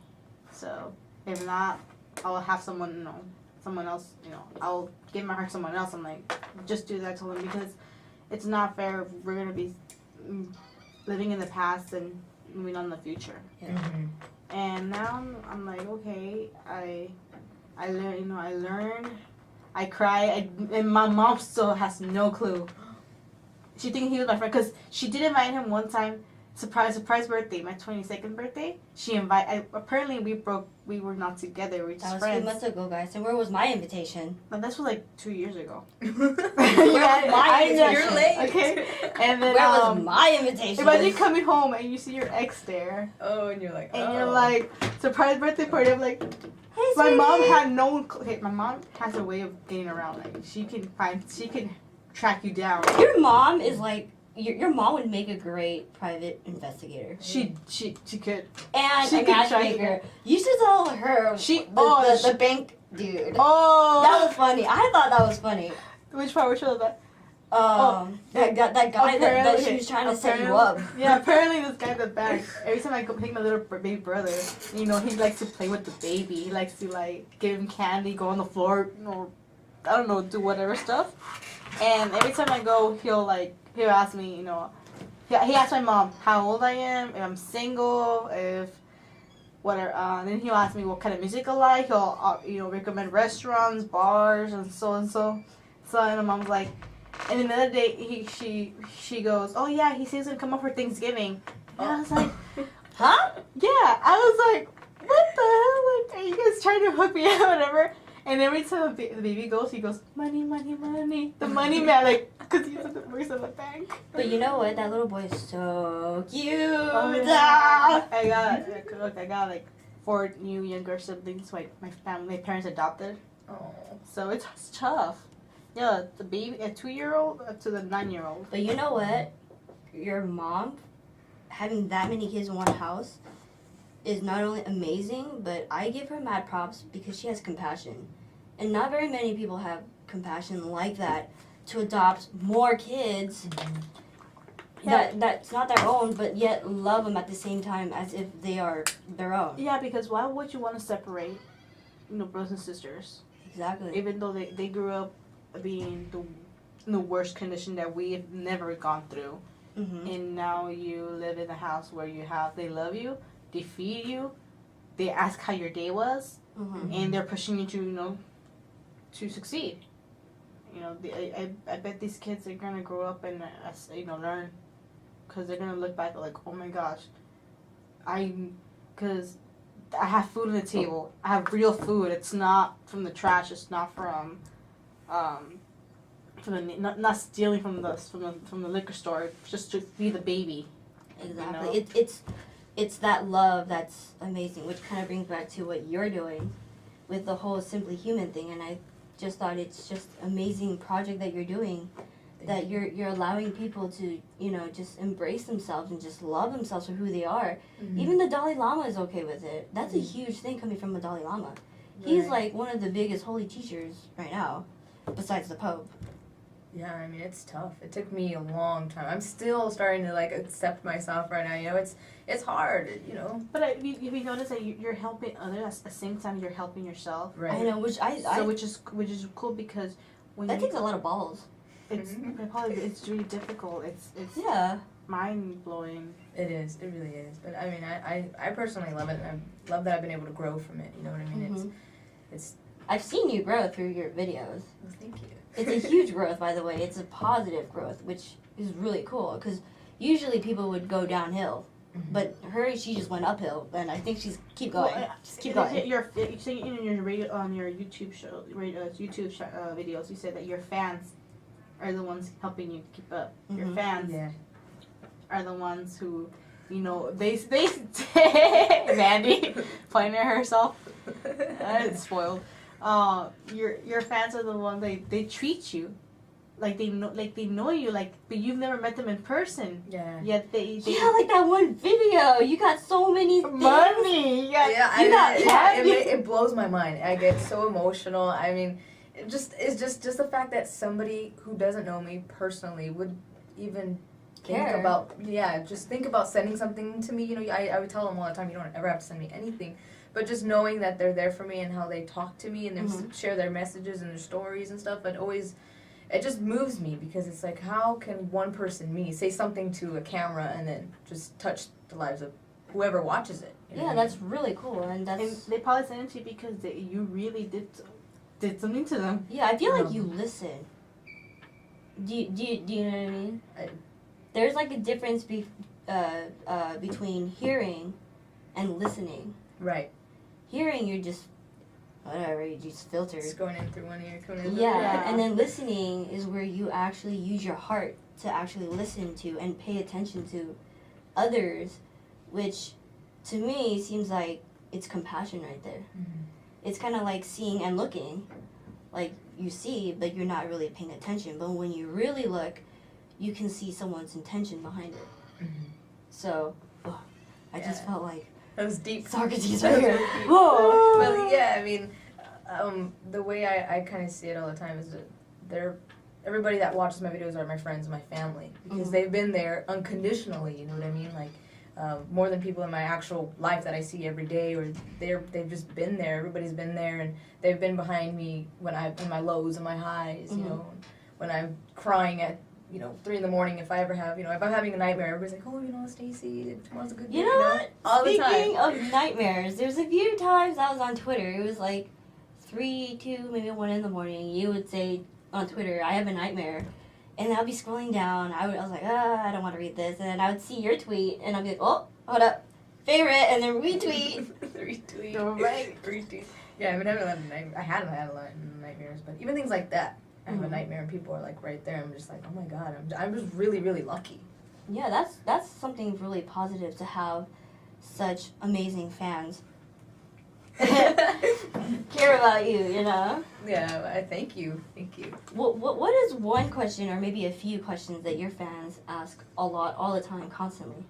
So if not, I'll have someone else. I'll give my heart to someone else. I'm like, just do that to him, because it's not fair if we're gonna be living in the past and moving on in the future. Mm-hmm. And now I'm like, okay, I learned, I cry, and my mom still has no clue. She thinks he was my friend, because she did invite him one time, surprise birthday, my 22nd birthday. Apparently we were not together, we were just That was friends. 2 months ago, guys. And where was my invitation? But this was like 2 years ago. Where was my invitation? You're late. Okay. And then Where was my invitation? imagine coming home and you see your ex there. Oh, and you're like, And you're like, surprise birthday party. I'm like, Hey, my sweetie. mom had no. Okay, my mom has a way of getting around. Like she can track you down. Your mom is like, your mom would make a great private investigator. She could. And She a could track matchmaker. You should tell her the bank dude. Oh. That was funny. I thought that was funny. Which part? Which one was that? that guy that she was trying to set you up. Yeah, apparently this guy in the back. Every time I go pick my little baby brother, he likes to play with the baby. He likes to give him candy, go on the floor, I don't know, do whatever stuff. And every time I go, he'll ask me, he asks my mom how old I am, if I'm single, if whatever. Then he'll ask me what kind of music I like. He'll recommend restaurants, bars, and so and so. So and my mom's like, and then the other day she goes, oh yeah, he says he's gonna come up for Thanksgiving. And I was like, huh? Yeah, I was like, what the hell? Like, are you guys trying to hook me up, whatever? And every time the baby goes, he goes, money, money, money. The money man, because he works at the bank. But you know what? That little boy is so cute. Oh, yeah. I got 4 new younger siblings. My parents adopted. Oh. So it's tough. Yeah, the baby, a 2-year-old to the 9-year-old. But you know what? Your mom having that many kids in one house is not only amazing, but I give her mad props because she has compassion. And not very many people have compassion like that to adopt more kids that's not their own, but yet love them at the same time as if they are their own. Yeah, because why would you want to separate, brothers and sisters? Exactly. Even though they grew up being in the worst condition that we have never gone through. Mm-hmm. And now you live in a house where they love you, they feed you, they ask how your day was, Mm-hmm. and they're pushing you to succeed. I bet these kids are gonna grow up and learn, because they're gonna look back like, oh my gosh, because I have food on the table. I have real food. It's not from the trash. It's not from not stealing from the liquor store just to feed the baby. Exactly. It's that love that's amazing, which kind of brings back to what you're doing with the whole Simply Human thing. And I just thought it's just amazing project that you're doing, that you're allowing people to just embrace themselves and just love themselves for who they are. Mm-hmm. Even the Dalai Lama is okay with it. That's a huge thing coming from the Dalai Lama. He's like one of the biggest holy teachers right now, besides the Pope. Yeah, I mean, it's tough. It took me a long time. I'm still starting to accept myself right now. It's hard. But if you notice that you're helping others at the same time you're helping yourself. Right. I know, which is cool, because that takes a lot of balls. It's really difficult. It's Yeah. mind blowing. It is. It really is. But I mean, I personally love it, and I love that I've been able to grow from it. You know what I mean? Mm-hmm. It's. I've seen you grow through your videos. Well, thank you. It's a huge growth, by the way. It's a positive growth, which is really cool, because usually people would go downhill, Mm-hmm. but she just went uphill, and I think she's keep going. Just keep going. You're saying in your on your YouTube show, videos, you said that your fans are the ones helping you keep up. Mm-hmm. Your fans Yeah. are the ones who, they Mandy pointing at herself. It's spoiled. Your fans are the ones they treat you like they know you, but you've never met them in person. Yeah. Yet they like that one video. You got so many things. money. It blows my mind. I get so emotional. I mean, it's just the fact that somebody who doesn't know me personally would even think about think about sending something to me. I would tell them all the time, you don't ever have to send me anything. But just knowing that they're there for me and how they talk to me and they share their messages and their stories and stuff, it just moves me, because it's like, how can one person, me, say something to a camera and then just touch the lives of whoever watches it? Yeah, that's really cool, and they probably sent it to you because you really did something to them. Yeah, I feel like you listen. Do you know what I mean? There's like a difference between hearing and listening. Right. Hearing, you're just whatever, you just filter. It's going in through one ear, coming in through Yeah, and then listening is where you actually use your heart to actually listen to and pay attention to others, which to me seems like it's compassion right there. Mm-hmm. It's kind of like seeing and looking. Like, you see, but you're not really paying attention. But when you really look, you can see someone's intention behind it. Mm-hmm. So, I just felt like that was deep. Socrates That right was here. really deep. Whoa! Well, yeah, I mean, the way I kind of see it all the time is that everybody that watches my videos are my friends and my family because they've been there unconditionally. You know what I mean? Like more than people in my actual life that I see every day, or they've just been there. Everybody's been there, and they've been behind me when in my lows and my highs. You know, when I'm crying at 3 in the morning, if I ever have, if I'm having a nightmare, everybody's like, oh, Stacy, tomorrow's a good day. You know what? All the time. Speaking of nightmares, there's a few times I was on Twitter. It was like 3, 2, maybe 1 in the morning. You would say on Twitter, I have a nightmare. And I'll be scrolling down. I was like, I don't want to read this. And then I would see your tweet, and I'd be like, oh, hold up. Favorite, and then retweet. Retweet. Right. Retweet. Yeah, I've been having a lot of nightmares. I had a lot of nightmares, but even things like that. I have a nightmare, and people are like right there. I'm just like, oh my god, I'm just really, really lucky. Yeah, that's something really positive to have such amazing fans. Care about you, Yeah, I thank you. What is one question, or maybe a few questions, that your fans ask a lot, all the time, constantly?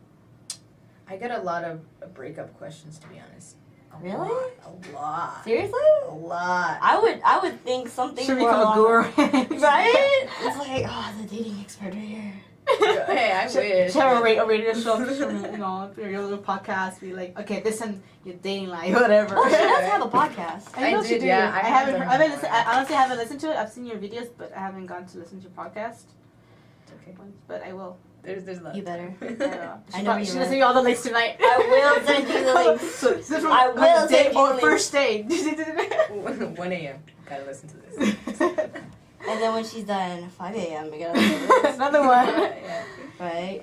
I get a lot of breakup questions, to be honest. Really? A lot. Seriously? A lot. I would think something Should more become a along, guru. right? It's like, the dating expert right here. Hey, I wish. Should have a radio show, your little podcast. Be like, okay, this and your dating life, whatever. Oh, she does have a podcast. I know did, she did. yeah. I haven't. I honestly haven't listened to it. I've seen your videos, but I haven't gone to listen to your podcast. It's okay. But I will. There's a lot. You better. I know. You should send me all the links tonight. I will send you the links. I will send you the links. First date. 1 a.m. Gotta listen to this. And then when she's done, 5 a.m. we gotta listen to this. Another one. Yeah. Right?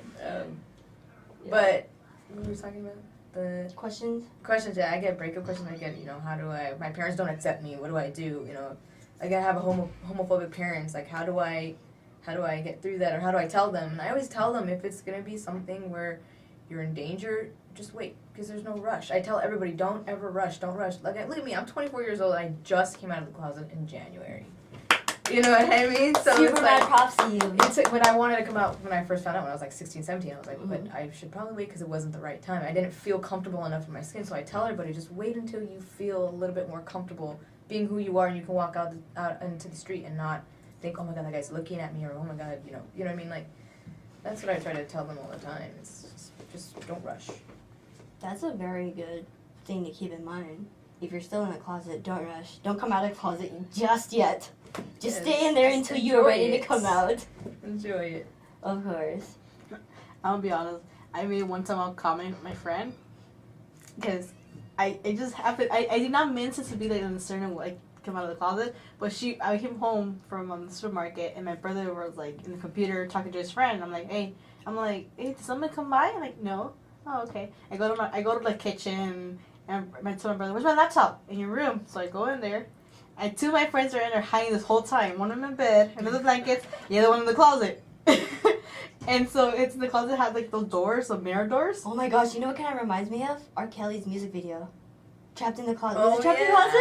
But what were we talking about? The Questions? yeah, I get breakup questions. I get, my parents don't accept me. What do I do? Like I have a homophobic parents. Like how do I get through that, or how do I tell them? And I always tell them, if it's gonna be something where you're in danger, just wait, because there's no rush. I tell everybody, don't ever rush. Don't rush. Like look at me, I'm 24 years old. I just came out of the closet in January. You know what I mean? So Super it's mad like, props to you. when I wanted to come out, when I first found out when I was like 16, 17, I was like, but I should probably wait because it wasn't the right time. I didn't feel comfortable enough in my skin, so I tell everybody, just wait until you feel a little bit more comfortable being who you are, and you can walk out into the street and not think, oh my god, that guy's looking at me, or oh my god, you know what I mean? Like, that's what I try to tell them all the time. It's just don't rush. That's a very good thing to keep in mind. If you're still in the closet, don't rush. Don't come out of the closet just yet. Just stay in there until you're ready to come out. Enjoy it. Of course. I'll be honest. I made one time a comment with my friend, because it just happened. I did not mean to be like in a certain way, come out of the closet, but I came home from the supermarket, and my brother was like in the computer talking to his friend. I'm like, hey, did someone come by? I'm like, no. Oh, okay. I go to the kitchen, and I told my brother, where's my laptop? In your room. So I go in there, and two of my friends are in there hiding this whole time. One of them in bed, another blankets, the other one in the closet. And so it's the closet had like those doors, the mirror doors. Oh my gosh, you know what kind of reminds me of? R. Kelly's music video. Trapped in the closet. Oh, Was it Trapped in the closet?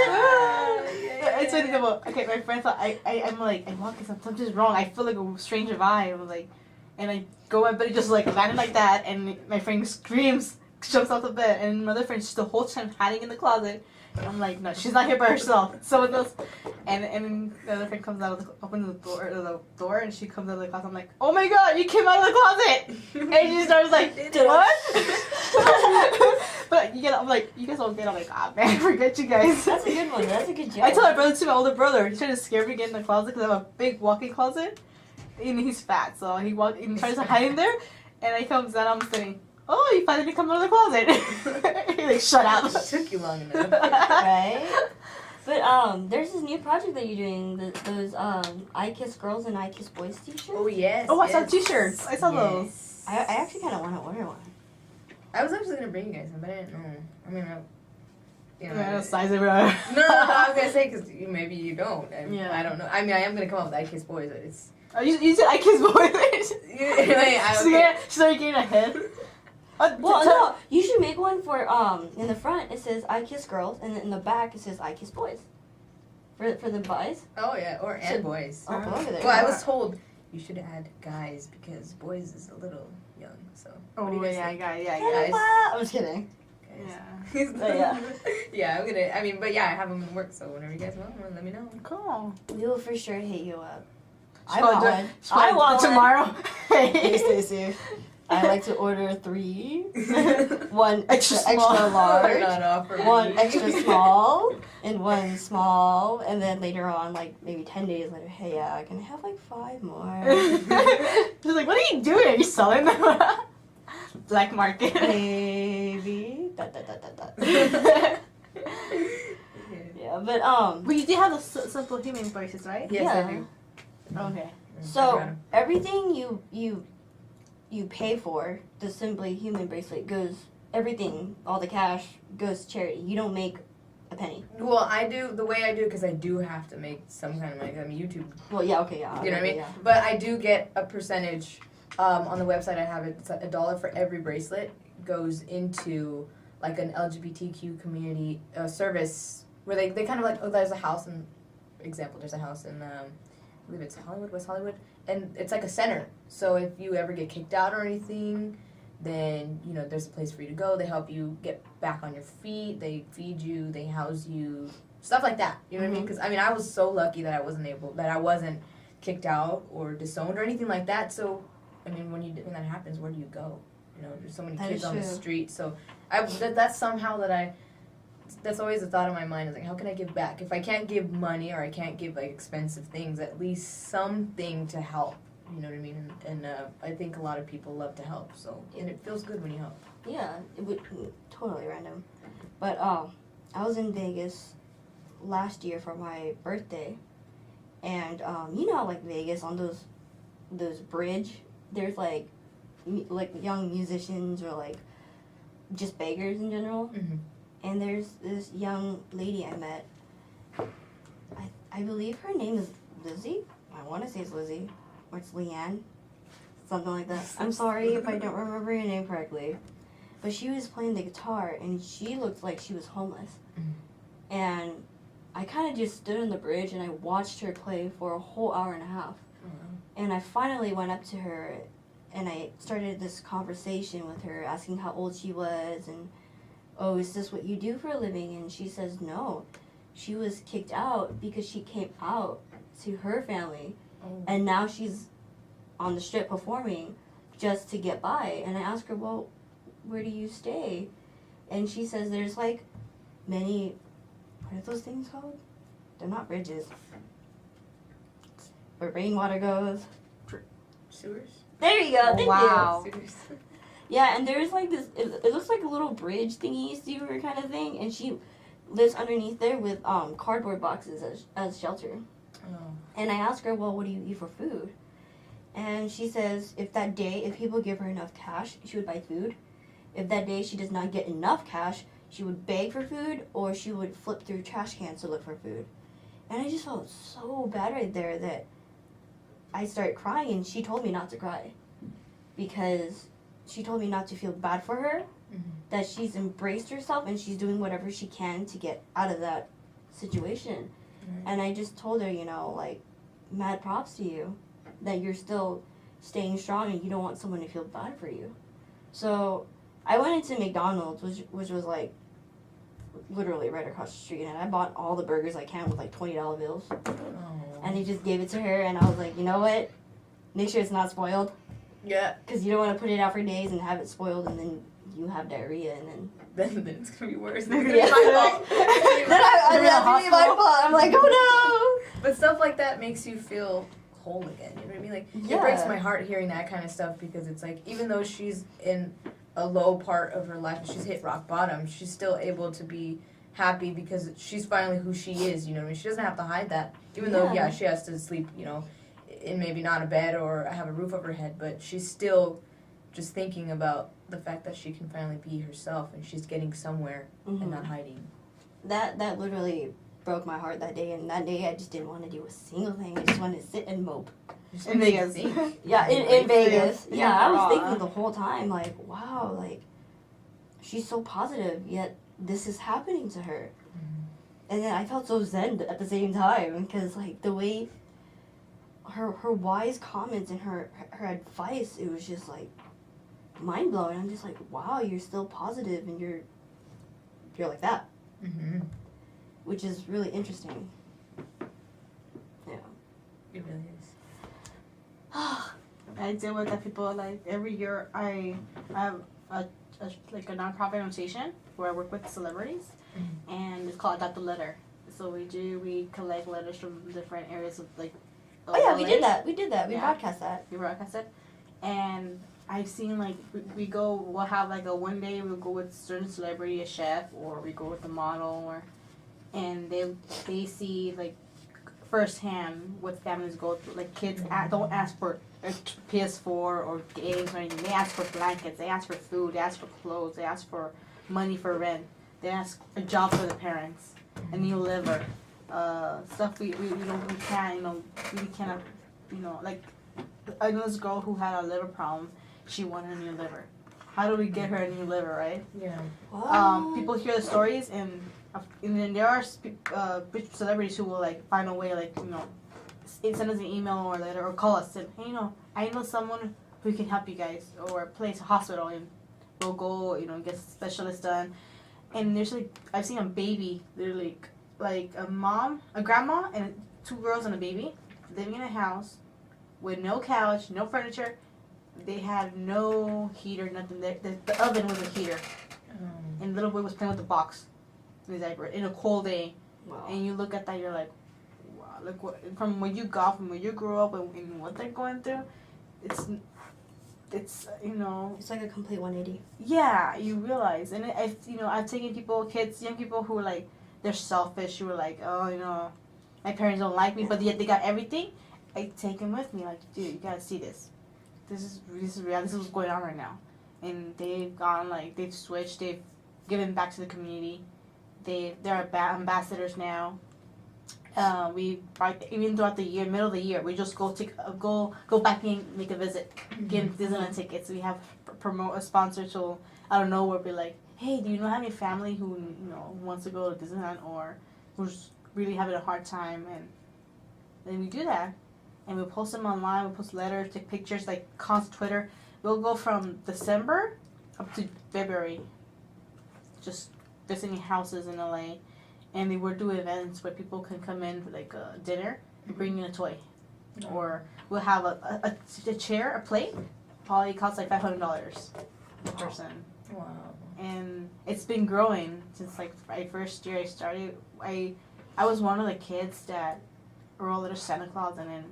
It's funny about, okay, my friend thought I'm like, I walk, something's wrong. I feel like a strange vibe. I was like, and I go in bed, just like landed like that, and my friend screams, jumps off the bed, and my other friend, she's the whole time hiding in the closet. And I'm like, no, she's not here by herself. Someone else. And the other friend comes out, opens the door, and she comes out of the closet. I'm like, oh my god, you came out of the closet! And she starts like, what? But I'm like, you guys all get. I'm like, man, I forget you guys. That's a good one. That's a good job. I told my brother too, my older brother. He's trying to scare me to get in the closet because I have a big walk-in closet, and he's fat, so he tries to hide in there, and I comes out. I'm sitting. Oh, you finally come out of the closet. He's like, shut up. It took you long enough. Right? But there's this new project that you're doing, those I Kiss Girls and I Kiss Boys t-shirts. Oh, yes. Oh, I saw t-shirts. I saw those. I actually kind of want to order one. I was actually going to bring you guys some, but I didn't know. I mean, Yeah, size of it. No, I was going to say, because maybe you don't. Yeah. I don't know. I mean, I am going to come up with I Kiss Boys, but it's... Oh, you said I Kiss Boys. She's already getting ahead. Well, no, you should make one for, in the front it says I Kiss Girls, and then in the back it says I Kiss Boys. For the boys. Oh, yeah, and boys. Oh, look at that. Well, I was told you should add guys because boys is a little young, so. Oh, yeah, guys. I'm just kidding. Yeah. Yeah. Yeah, I'm gonna, I have them in work, so whenever you guys want, let me know. Cool. We will for sure hit you up. I want one. I want tomorrow. Hey, Stacy. I like to order 3. One extra They're large, not offering one me. extra small, and one small. And then later on, like maybe 10 days later, hey, yeah, can I have like 5 more? She's like, what are you doing? Are you selling them? Black market. Maybe. Yeah, but But you do have the simple human bracelets, right? Yes, yeah. I do. Okay. So everything you pay for the Simply Human bracelet goes, everything, all the cash goes to charity. You don't make a penny. Well, I do the way I do because I do have to make some kind of money. I mean, YouTube. Well, yeah, okay, yeah. You know what I mean? Yeah. But I do get a percentage. On the website I have it. It's $1 for every bracelet goes into like an LGBTQ community service where they kind of like, oh, there's a house in example. There's a house in I believe it's Hollywood, West Hollywood, and it's like a center. So if you ever get kicked out or anything, then you know there's a place for you to go. They help you get back on your feet. They feed you. They house you. Stuff like that. You know what I mean? Because I mean, I was so lucky that I wasn't kicked out or disowned or anything like that. So I mean, when that happens, where do you go? You know, there's so many That kids is on the true. street. So that's somehow that's always a thought in my mind is like, how can I give back? If I can't give money or I can't give like expensive things, at least something to help. You know what I mean? And I think a lot of people love to help. So and it feels good when you help. Yeah, it would totally random. But I was in Vegas last year for my birthday, and you know how, like Vegas on those bridge, there's like young musicians or like just beggars in general. Mm-hmm. And there's this young lady I met. I believe her name is Lizzie. I want to say it's Lizzie, or it's Leanne, something like that. I'm sorry if I don't remember your name correctly. But she was playing the guitar, and she looked like she was homeless. Mm-hmm. And I kind of just stood on the bridge, and I watched her play for a whole hour and a half. Mm-hmm. And I finally went up to her, and I started this conversation with her, asking how old she was, and, oh, is this what you do for a living? And she says no. She was kicked out because she came out to her family, and now she's on the strip performing just to get by. And I asked her, well, where do you stay? And she says there's like many, what are those things called? They're not bridges. Where rainwater goes. Sewers? There you go. Thank Wow. you. Sewers. Yeah, and there's like this, it looks like a little bridge thingy, sewer kind of thing, and she lives underneath there with cardboard boxes as shelter. Oh. And I asked her, well, what do you eat for food? And she says if people give her enough cash, she would buy food. If that day she does not get enough cash, she would beg for food, or she would flip through trash cans to look for food. And I just felt so bad right there that I started crying, and she told me not to cry. Because she told me not to feel bad for her, that she's embraced herself and she's doing whatever she can to get out of that situation. And I just told her, you know, like, mad props to you, that you're still staying strong and you don't want someone to feel bad for you. So I went into McDonald's, which was like literally right across the street, and I bought all the burgers I can with like $20 bills. Oh. And I just gave it to her, and I was like, you know what? Make sure it's not spoiled. Yeah. Because you don't want to put it out for days and have it spoiled, and then you have diarrhea, and then... Then it's gonna be worse. Yeah. Then it's my fault. Then I be my fault. I'm like, oh But stuff like that makes you feel whole again. You know what I mean? Like Yeah. it breaks my heart hearing that kind of stuff because it's like even though she's in a low part of her life, she's hit rock bottom. She's still able to be happy because she's finally who she is. You know what I mean? She doesn't have to hide that. Even though she has to sleep. You know, in maybe not a bed or have a roof over her head, but she's still just thinking about the fact that she can finally be herself and she's getting somewhere and not hiding. That literally broke my heart that day, and that day I just didn't want to do a single thing. I just wanted to sit and mope. In Vegas. Yeah, in Vegas. Yeah. Yeah, I was Aw. thinking the whole time, like, wow, like, she's so positive, yet this is happening to her. And then I felt so zen at the same time, because, like, the way her wise comments and her advice, it was just, like, mind-blowing. I'm just like, wow, you're still positive, and you're like that. Mm-hmm. Which is really interesting. Yeah. It really is. I deal with that people like every year. I have like a nonprofit organization where I work with celebrities, and it's called Adopt the Letter. So we collect letters from different areas of like. Oh yeah, LA. we did that. We broadcast that. We broadcast it, and I've seen like we'll have like a one day we'll go with certain celebrity, a chef, or we go with a model, and they see like firsthand what families go through. Like kids don't ask for a PS4 or games or anything. They ask for blankets. They ask for food. They ask for clothes. They ask for money for rent. They ask a job for the parents, a new liver, stuff we can't we cannot like I know this girl who had a liver problem. She wanted a new liver. How do we get her a new liver, right? Yeah. People hear the stories and then there are big celebrities who will like find a way like send us an email or a letter or call us and hey, I know someone who can help you guys or a place, a hospital, and we'll go get specialists done. And there's like I've seen a baby literally like a grandma and 2 girls and a baby living in a house with no couch, no furniture. They had no heater, nothing. The oven was a heater, and the little boy was playing with the box in his diaper in a cold day. Wow. And you look at that, you're like, wow, look what from where you got, from where you grew up, and what they're going through. It's It's like a complete 180. Yeah, you realize, and I've taken kids, young people who are like they're selfish, who are like, oh, my parents don't like me, but yet they got everything. I take them with me, like, dude, you gotta see this. This is reality. This is what's going on right now, and they've gone they've switched. They've given back to the community. They're ambassadors now. Even throughout the year, middle of the year, we just go back and make a visit, get Disneyland tickets. We have promote a sponsor to out of nowhere be like, hey, do you have any family who wants to go to Disneyland or who's really having a hard time? And then we do that, and we post them online. We post letters, take pictures, like constant Twitter. We'll go from December up to February, just visiting houses in LA. And they will do events where people can come in for like a dinner and bring in a toy. Or we'll have a chair, a plate, probably costs like $500 per person. Wow. And it's been growing since like my first year I started. I was one of the kids that rolled a Santa Claus, and then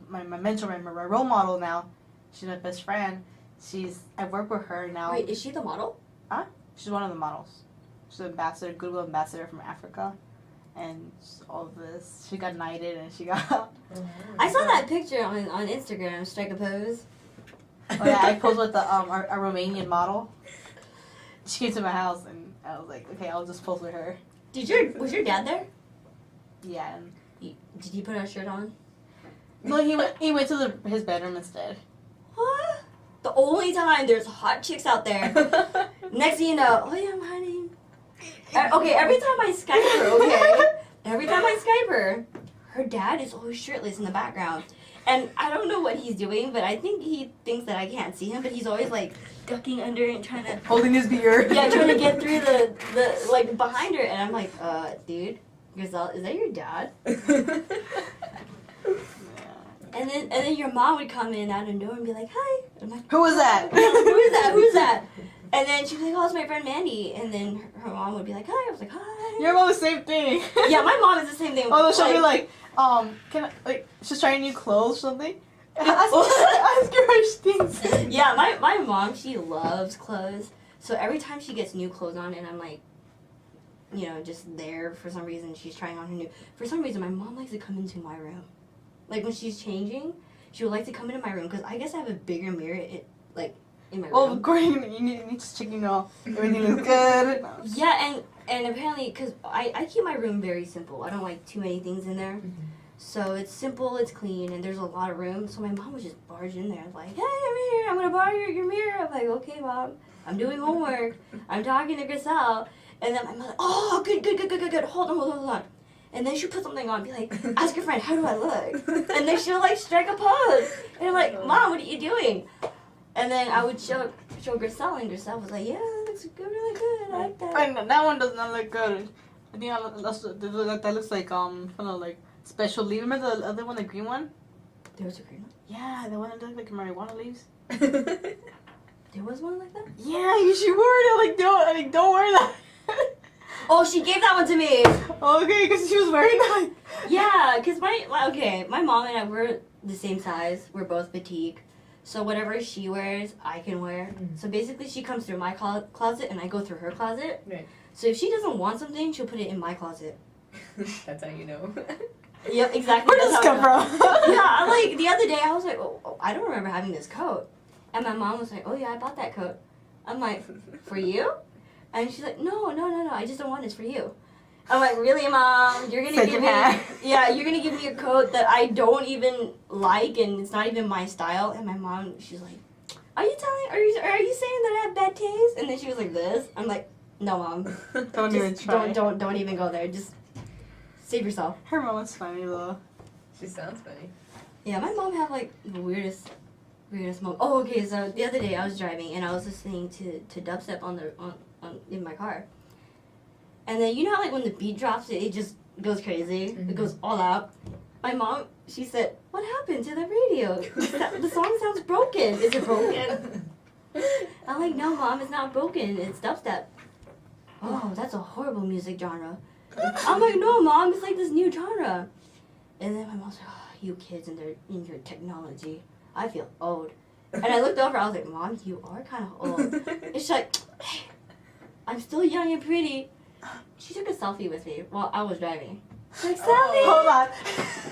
my mentor, my role model now, she's my best friend. I work with her now. Wait, is she the model? She's one of the models. She's an ambassador, goodwill ambassador from Africa, and all of this. She got knighted and she got. I saw that picture on Instagram. Strike a pose. Oh yeah, I posed with a Romanian model. She came to my house and I was like, okay, I'll just pose with her. Was your dad there? Yeah. And did he put a shirt on? No, he went to his bedroom instead. What? The only time there's hot chicks out there. Next thing you know, oh yeah, I'm hiding. Okay, every time I Skype her, her dad is always shirtless in the background. And I don't know what he's doing, but I think he thinks that I can't see him, but he's always like ducking under and trying to... Holding his beard. Yeah, trying to get through the like behind her. And I'm like, dude, Griselle, is that your dad? And then your mom would come in out of nowhere and be like, hi. I'm like, who is that? Who's that? And then she'd be like, oh, it's my friend Mandy. And then her mom would be like, hi. I was like, hi. Your mom the same thing. Yeah, my mom is the same thing. Oh, she'll be like, can I, like, she's trying new clothes or something? Ask her how she thinks. Yeah, my mom, she loves clothes. So every time she gets new clothes on and I'm like, just there for some reason, she's trying on her new. For some reason, my mom likes to come into my room. Like when she's changing, she would like to come into my room because I guess I have a bigger mirror in my room. Well, according you need to check, everything looks good. Yeah, and apparently, because I keep my room very simple. I don't like too many things in there. Mm-hmm. So it's simple, it's clean, and there's a lot of room. So my mom would just barge in there like, hey, I'm here. I'm going to borrow your mirror. I'm like, okay, Mom. I'm doing homework. I'm talking to Griselle. And then my mother, oh, good. Hold on. And then she'll put something on and be like, ask your friend, how do I look? And then she'll like strike a pose. And I'm like, Mom, what are you doing? And then I would show Griselle, and Griselle was like, yeah, that looks good, really good. I like that. And that one does not look good. I think that looks like kind of like special leaf. Remember the other one, the green one? There was a green one? Yeah, the one that looked like marijuana leaves. There was one like that? Yeah, you should wear it. Don't wear that. Oh, she gave that one to me! Okay, because she was wearing that. Yeah, because my mom and I, we're the same size. We're both petite. So whatever she wears, I can wear. Mm. So basically, she comes through my closet, and I go through her closet. Right. So if she doesn't want something, she'll put it in my closet. That's how you know. Yep, exactly. Where does this come from? Yeah, like the other day, I was like, oh, I don't remember having this coat. And my mom was like, oh yeah, I bought that coat. I'm like, for you? And she's like, no, I just don't want it for you. I'm like, really, Mom? You're gonna give me, yeah, you're gonna give me a coat that I don't even like, and it's not even my style. And my mom, she's like, are you saying that I have bad taste? And then she was like this. I'm like, no, Mom. Don't even try. Don't even go there. Just save yourself. Her mom was funny though. She sounds funny. Yeah, my mom had like the weirdest moment. Oh, okay. So the other day I was driving and I was listening to dubstep on in my car, and then you know how like when the beat drops, it just goes crazy. Mm-hmm. It goes all out. My mom, she said, "What happened to the radio? The song sounds broken. Is it broken?" I'm like, "No, Mom, it's not broken. It's dubstep." Oh, that's a horrible music genre. I'm like, "No, Mom, it's like this new genre." And then my mom's like, oh, you kids and your technology. I feel old. And I looked over, I was like, Mom, you are kind of old. And she's like, hey, I'm still young and pretty. She took a selfie with me while I was driving. She's like, selfie? Hold on.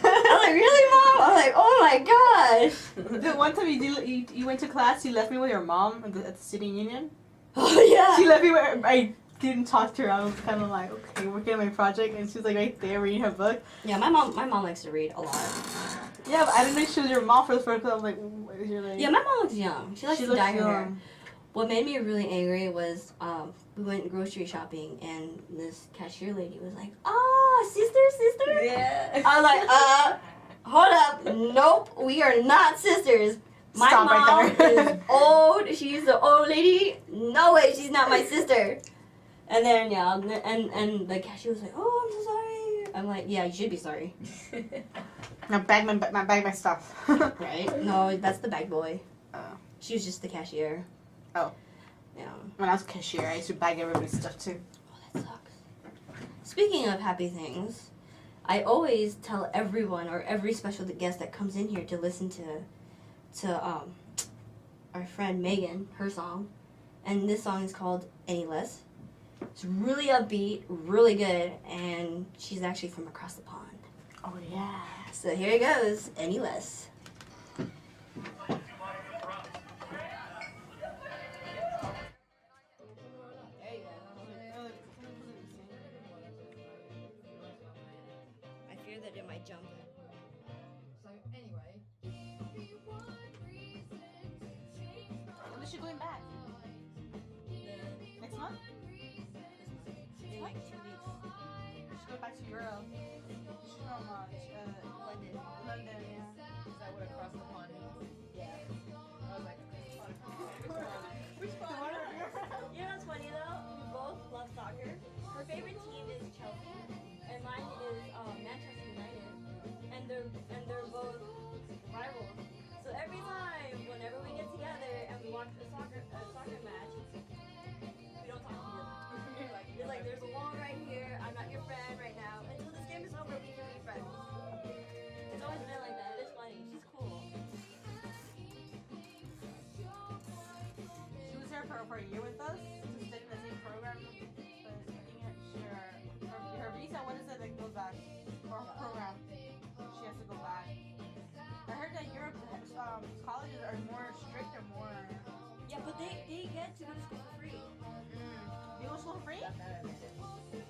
I'm like, really, Mom? I'm like, oh my gosh. The one time you went to class, you left me with your mom at the sitting union. Oh, yeah. She left me where I didn't talk to her. I was kind of like, okay, working on my project, and she was like right there reading her book. Yeah, my mom likes to read a lot. Yeah, but I didn't know she was your mom for the first time. I was like, what is your name? Yeah, my mom looks young. She likes to dye her hair. young. What made me really angry was we went grocery shopping and this cashier lady was like, "Oh, sister." Yeah. I was like, hold up, nope, we are not sisters. My Stop mom right there. is old. She's the old lady. No way, she's not my sister. And then yeah, and the cashier was like, "Oh, I'm so sorry." I'm like, "Yeah, you should be sorry." Now bag my stuff. Right? No, that's the bag boy. Oh. She was just the cashier. Oh. Yeah. When I was cashier, I used to bag everybody's stuff too. Oh, that sucks. Speaking of happy things, I always tell everyone or every special guest that comes in here to listen to our friend Megan, her song, and this song is called Any Less. It's really upbeat, really good, and she's actually from across the pond. Oh yeah. So here it goes, Any Less. I fear that it might jump. So anyway. When is she going back? Next month? In like 2 weeks. She should go back to Europe. She's from London. London, yeah. Is that what across the pond is? Yeah. I was like, Which one? You know what's funny though? We both love soccer. Her favorite team is Chelsea, and mine is Manchester United, and they're both rivals. So every time, whenever we get together and we watch a soccer match, we don't talk to each other. It's like there's a wall right here. I'm not your friend right now. Until this game is over, we can be friends. It's always been like that. It's funny. She's cool. She was here for a year with us to study the same program. But I think her visa, what is it that goes back? Or her program. She has to go back. I heard that Europe colleges are more strict or more. Yeah, but they get to go to school for free. You go to school for free?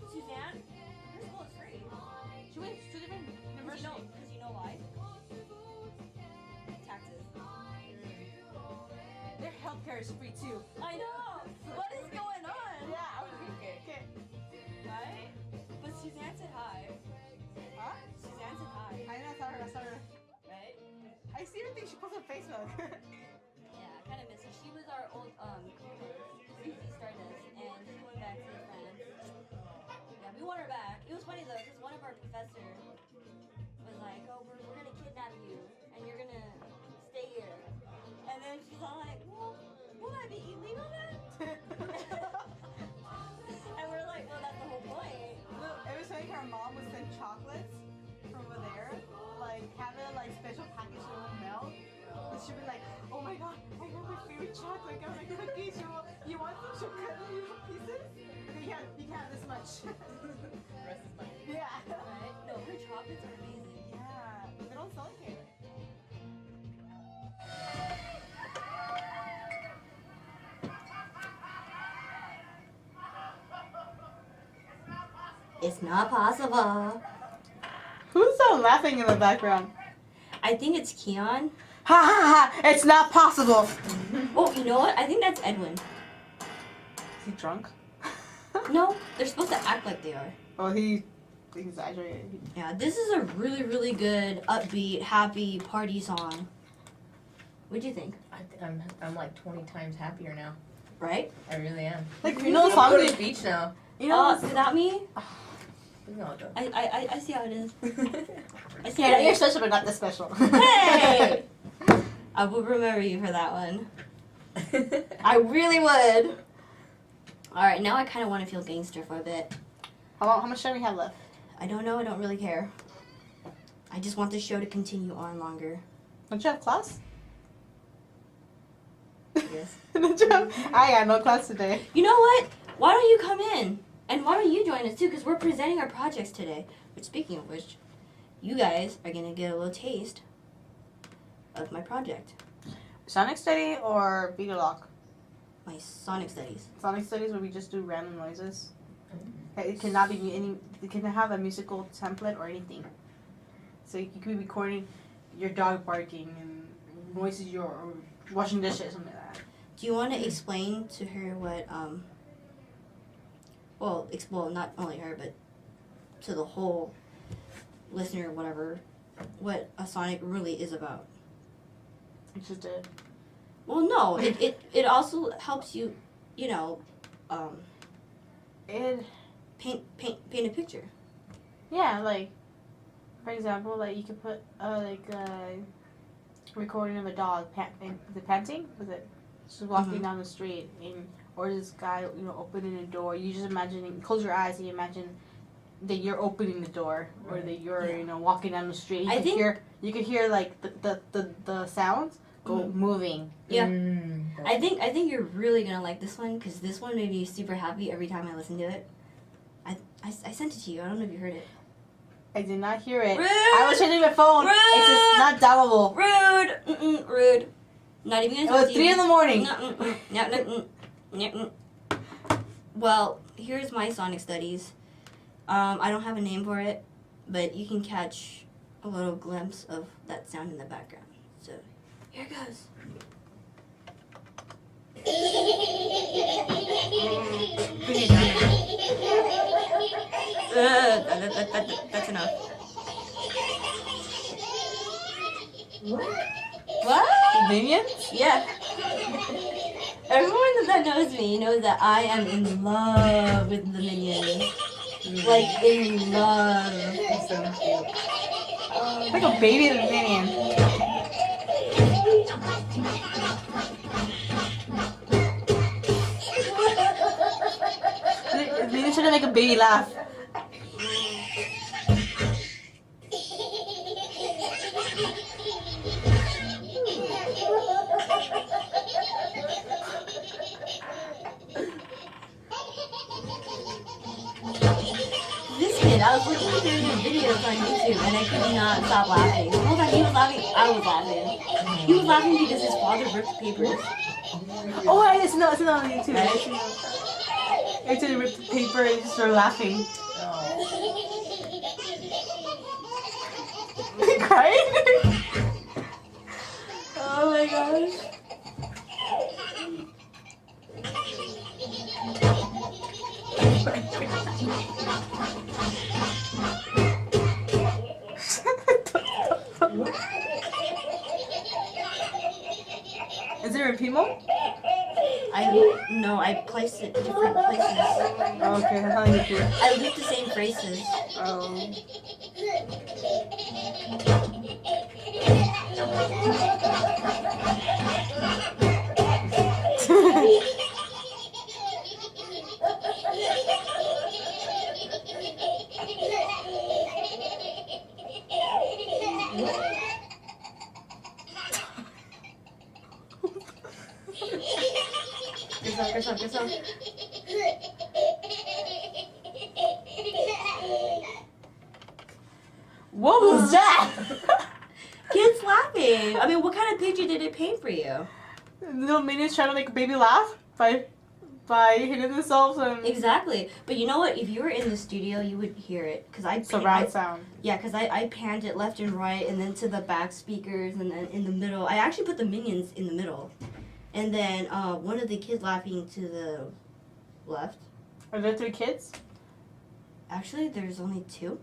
Suzanne, her school is free. She went to different universities. Because you know why? Taxes. Their healthcare is free too. I know! What is going on? Yeah, okay. Right? But Suzanne said hi. Huh? Suzanne said hi. I know, I saw her. Right? I see everything she posts on Facebook. Yeah, I kind of miss her. She was our old CC Stardust, and she went back to France. Yeah, we want her back. It was funny though, because one of our professors was like, "Oh, we're gonna kidnap you, and you're gonna And she's all like, well, will that be illegal then? And we're like, well, that's the whole point. Every time her mom would send chocolates from over there, like have it like special package that won't melt. And she'd be like, oh my god, I got my favorite chocolate, I got my cookies. You want some chocolate little pieces? You can't have this much. The rest is mine. Yeah. Right? No, her chocolates are amazing. Yeah. They don't sell it here. It's not possible. Who's laughing in the background? I think it's Keon. Ha ha ha! It's not possible! Oh, you know what? I think that's Edwin. Is he drunk? No, they're supposed to act like they are. Oh, he exaggerated. Yeah, this is a really, really good, upbeat, happy party song. What'd you think? I'm like 20 times happier now. Right? I really am. Like, you know the I'm song going to that- the beach now. You know, without me? No, don't. I see how it is. I see yeah, how it you're is. special, but not this special. Hey! I will remember you for that one. I really would. Alright, now I kind of want to feel gangster for a bit. How much time we have left? I don't know, I don't really care. I just want the show to continue on longer. Don't you have class? Yes. Don't you have? I got no class today. You know what? Why don't you come in? And why don't you join us too? Because we're presenting our projects today. But speaking of which, you guys are going to get a little taste of my project. Sonic study or video lock? My sonic studies. Sonic studies where we just do random noises. It cannot be any. It can have a musical template or anything. So you could be recording your dog barking and noises you're or washing dishes, something like that. Do you want to explain to her what, well, not only her, but to the whole listener, whatever, what a sonic really is about? It's just a. Well, no, it also helps you, you know, It. paint a picture. Yeah, like, for example, like you could put recording of a dog panting. Was it? Just walking down the street, or this guy, opening a door. You just imagine, close your eyes, and you imagine that you're opening the door, or that you're, walking down the street. You could hear like the sounds go moving. Yeah. I think you're really gonna like this one because this one made me super happy every time I listen to it. I sent it to you. I don't know if you heard it. I did not hear it. Rude! I was changing my phone. Rude! It's just not downloadable. Rude. Rude. Not even It gonna was talk to 3 you. in the morning. No. Well, here's my sonic studies. I don't have a name for it, but you can catch a little glimpse of that sound in the background. So, here it goes. That's enough. What? Minions? Yeah. Everyone that knows me knows that I am in love with the Minions. Like, in love. It's so cute. Like a baby minion. Minions trying to make a baby laugh. This kid, I was looking through his videos on YouTube and I could not stop laughing. The whole time he was laughing, I was laughing. He was laughing because his father ripped papers. Oh, I see that on YouTube. I actually ripped the paper and just started laughing. Crying? Oh my gosh. Is there a Pimo? I placed it different places. Oh, okay, that's how you do it. I looped the same phrases. Oh. yourself, get yourself. What was that? Kids laughing. I mean, what kind of picture did it paint for you? Little minions trying to make a baby laugh by hitting themselves and Exactly. But you know what? If you were in the studio, you would hear it. surround sound. Yeah, because I panned it left and right, and then to the back speakers, and then in the middle. I actually put the minions in the middle. And then one of the kids laughing to the left. Are there 3 kids? Actually, there's only 2.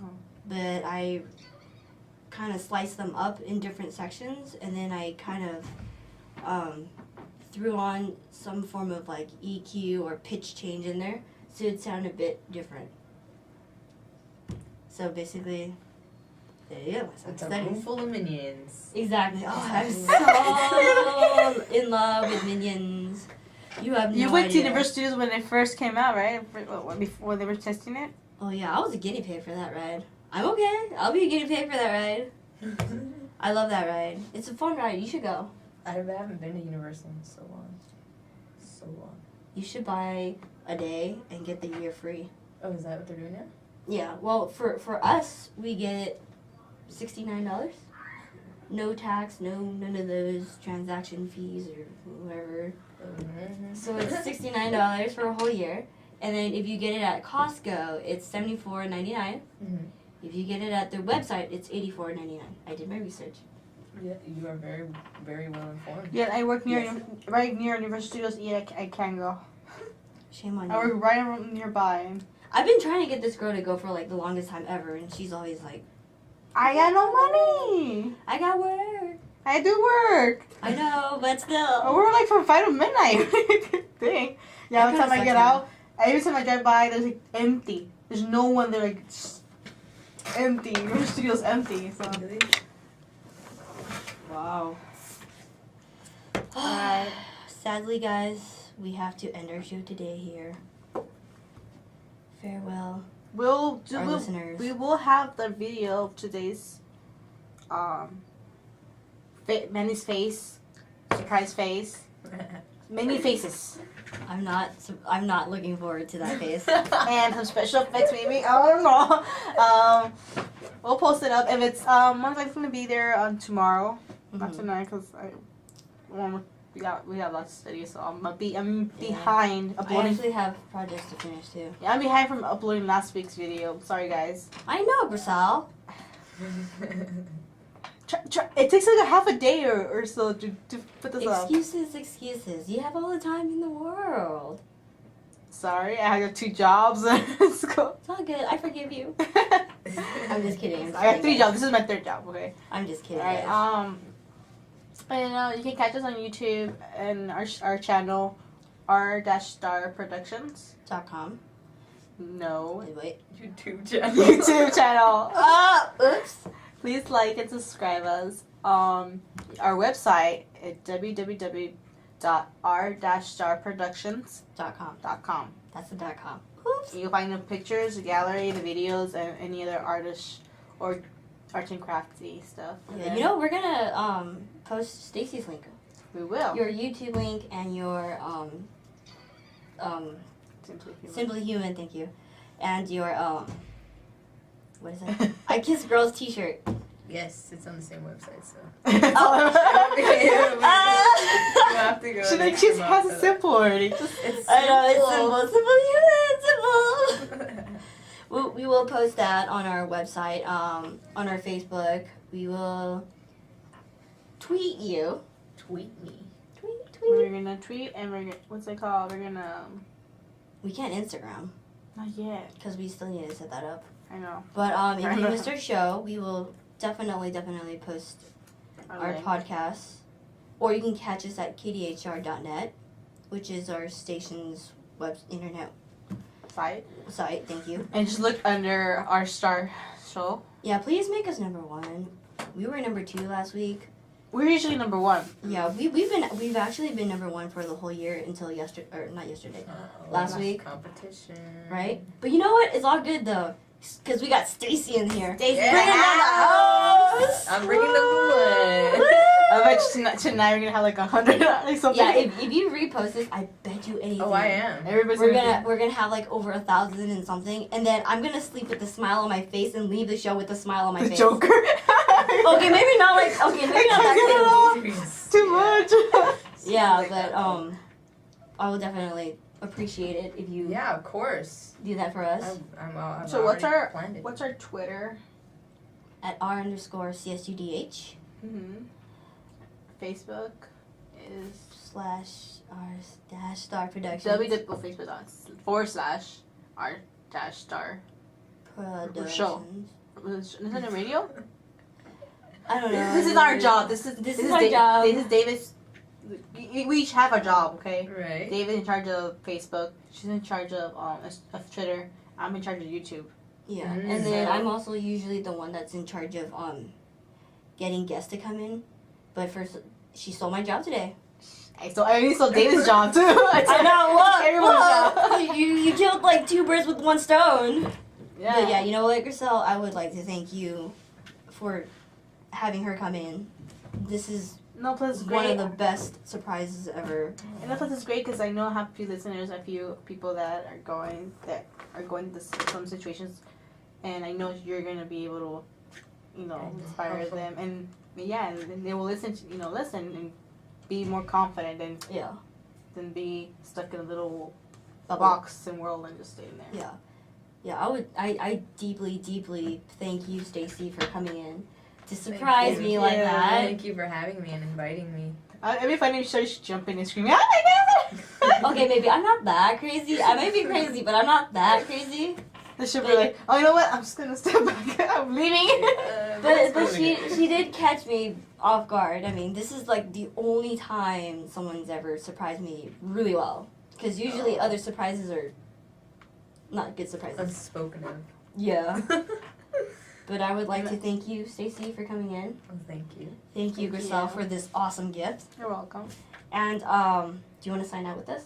Oh. But I kind of sliced them up in different sections, and then I kind of threw on some form of like EQ or pitch change in there, so it'd sound a bit different. So basically, there you go. It's a room full of minions. Exactly. Oh, I'm so in love with Minions. You have no You went to idea. Universal Studios when it first came out, right? Before they were testing it? Oh yeah, I was a guinea pig for that ride. I'm okay. I'll be a guinea pig for that ride. I love that ride. It's a fun ride. You should go. I haven't been to Universal in so long. So long. You should buy a day and get the year free. Oh, is that what they're doing now? Yeah. Well, for us, we get $69. No tax, none of those transaction fees or whatever. Mm-hmm. So it's $69 for a whole year. And then if you get it at Costco, it's $74.99. Mm-hmm. If you get it at their website, it's $84.99. I did my research. Yeah, you are very, very well informed. Yeah, I work near Yes. right near Universal Studios. Yeah, I can go. Shame on I you. work right nearby. I've been trying to get this girl to go for like the longest time ever, and she's always like, I got no money. I got work. I do work. I know, but still. We're like from 5 to midnight. Thing. Yeah, every That time I kinda get sucks, out, every time I drive by, there's like empty. There's no one there. Like just empty. Universal Studios empty. So. Really? Wow. Alright. Sadly, guys, we have to end our show today here. Farewell, our listeners. We will have the video of today's Mandy's face, surprise face, many faces, I'm not looking forward to that face. and some special effects maybe. I don't know. We'll post it up if it's most likely gonna be there on tomorrow, not Mhm. tonight, because we got lots of studies, so I'm Yeah. behind I uploading. actually have projects to finish too. Yeah, I'm behind from uploading last week's video. Sorry, guys. I know, Grisal. It takes like a half a day or so to put this up. Excuses. You have all the time in the world. Sorry, I had 2 jobs. Let's go. It's all good. I forgive you. I'm just kidding. I got 3 jobs. This is my 3rd job. Okay. I'm just kidding. All right. Guys. And you can catch us on YouTube and our channel, r-star-productions. .com. No. Wait. YouTube channel. YouTube channel. Oops. Please like and subscribe us. Our website is www.r-starproductions.com. That's the .com. Oops. You'll find the pictures, the gallery, the videos, and any other artists or arts and crafty stuff. Yeah, you know, we're gonna post Stacy's link. We will. Your YouTube link and your Simply Human, thank you. And your what is it? I Kiss Girls t-shirt. Yes, it's on the same website, so. You You have to go. She next just month has for a that. simple already. Just It's I know, it's simple. simple. We will post that on our website, on our Facebook. We will tweet you. Tweet me. we're gonna tweet and we're gonna what's it called? We're gonna We can't Instagram not yet. because we still need to set that up. I know. But if you missed our show, we will definitely post our podcast. Or you can catch us at kdhr.net, which is our station's internet site. site. Thank you. And just look under our star show. Yeah, please make us number 1. We were number 2 last week. We're usually number 1. Yeah, we've actually been number 1 for the whole year until yesterday, or not yesterday, last week, Competition. right? But you know what? It's all good though, because we got Stacy in here. Stacy, Yeah. Bring it down the house. I'm bringing the Woo! wood. I bet tonight we're gonna have like 100, like something. Yeah, if you repost this, I bet you anything. Oh, I am. Everybody's We're gonna have like over 1,000 and something, and then I'm gonna sleep with a smile on my face and leave the show with a smile on my the face. Joker. Okay, maybe not like maybe not that crazy. Too much. Yeah, but I will definitely appreciate it if you Yeah, of course. do that for us I'm So what's planned it. what's our Twitter? at r_CSUDH Facebook is /r-star productions. www.facebook.com/r-star Productions. show. Is it a radio? I don't know. This is our job. This is our job. This is David's. We each have our job, okay? Right. David's in charge of Facebook. She's in charge of Twitter. I'm in charge of YouTube. Yeah, Mm. and then So- I'm also usually the one that's in charge of getting guests to come in. But first, she stole my job today. So I only saw David's job too. I know. What? Everyone's job. You killed like 2 birds with 1 stone. Yeah. But yeah, you know what, Grisel? I would like to thank you for having her come in. This is No, plus it's one great. of the best surprises ever. And plus it's great because I know I have a few listeners, a few people that are going to some situations, and I know you're gonna be able to, inspire Helpful. them, and they will listen and be more confident Yeah. than be stuck in a little Bubble. box and world and just staying there. Yeah. Yeah, I deeply, deeply thank you, Stacy, for coming in to surprise Thank me you. like Yeah. that. Thank you for having me and inviting me. It'd be funny if she started jumping and screaming, "Oh my god!" Okay, maybe I'm not that crazy. I may be crazy, but I'm not that crazy. Then she'll be like, "Oh, you know what? I'm just gonna step back. I'm leaving." But she did catch me off guard. I mean, this is like the only time someone's ever surprised me really well. Because usually other surprises are not good surprises. Unspoken of. Yeah. But I would like to thank you, Stacy, for coming in. Oh, thank you. Thank you, Thank Grisel, you. for this awesome gift. You're welcome. And do you want to sign out with us?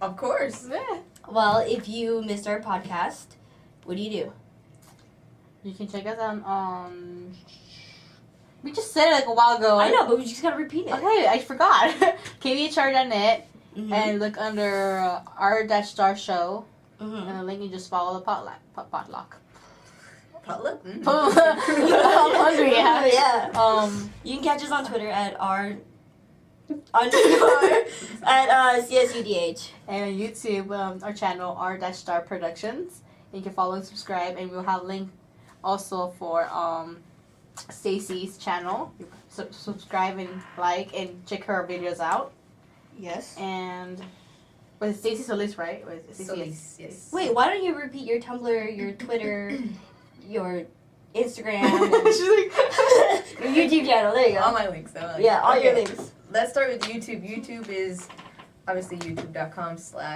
Of course. Yeah. Well, if you missed our podcast, what do? You can check us out on. We just said it like a while ago. I know, but we just gotta repeat it. Okay, I forgot. KVHR.net Mhm. and look under R-Star Show. Mhm. And the link, you just follow the potluck. Potluck. I'm hungry, yeah. Yeah. You can catch us on Twitter at CSUDH. And on YouTube, our channel, R-Star Productions. And you can follow and subscribe. And we'll have a link also for Stacy's channel. Subscribe and like and check her videos out. Yes. And was it Stacy Solis, right? Was it Stacy? Solis, yes. Wait, why don't you repeat your Tumblr, your Twitter, your Instagram, She's like, your YouTube channel? There you All go. my links, though. Yeah, all your Okay. links. Let's start with YouTube. YouTube is obviously youtube.com/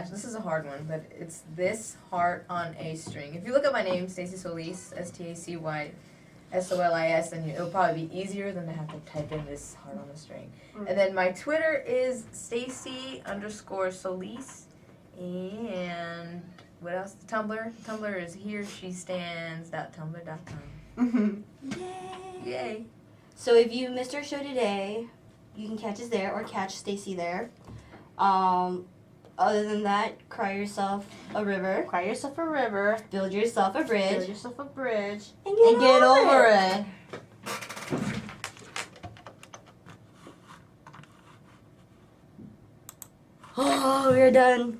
this is a hard one, but it's this heart on a string. If you look at my name, Stacy Solis, StacySolis, then it'll probably be easier than to have to type in this heart on a string. And then my Twitter is Stacy_Solis. And what else? The Tumblr. Tumblr is hereshestands.tumblr.com. Yay. Yay. So if you missed our show today, you can catch us there or catch Stacy there. Other than that, cry yourself a river, cry yourself a river, build yourself a bridge, build yourself a bridge, and get over it. Oh, we're done.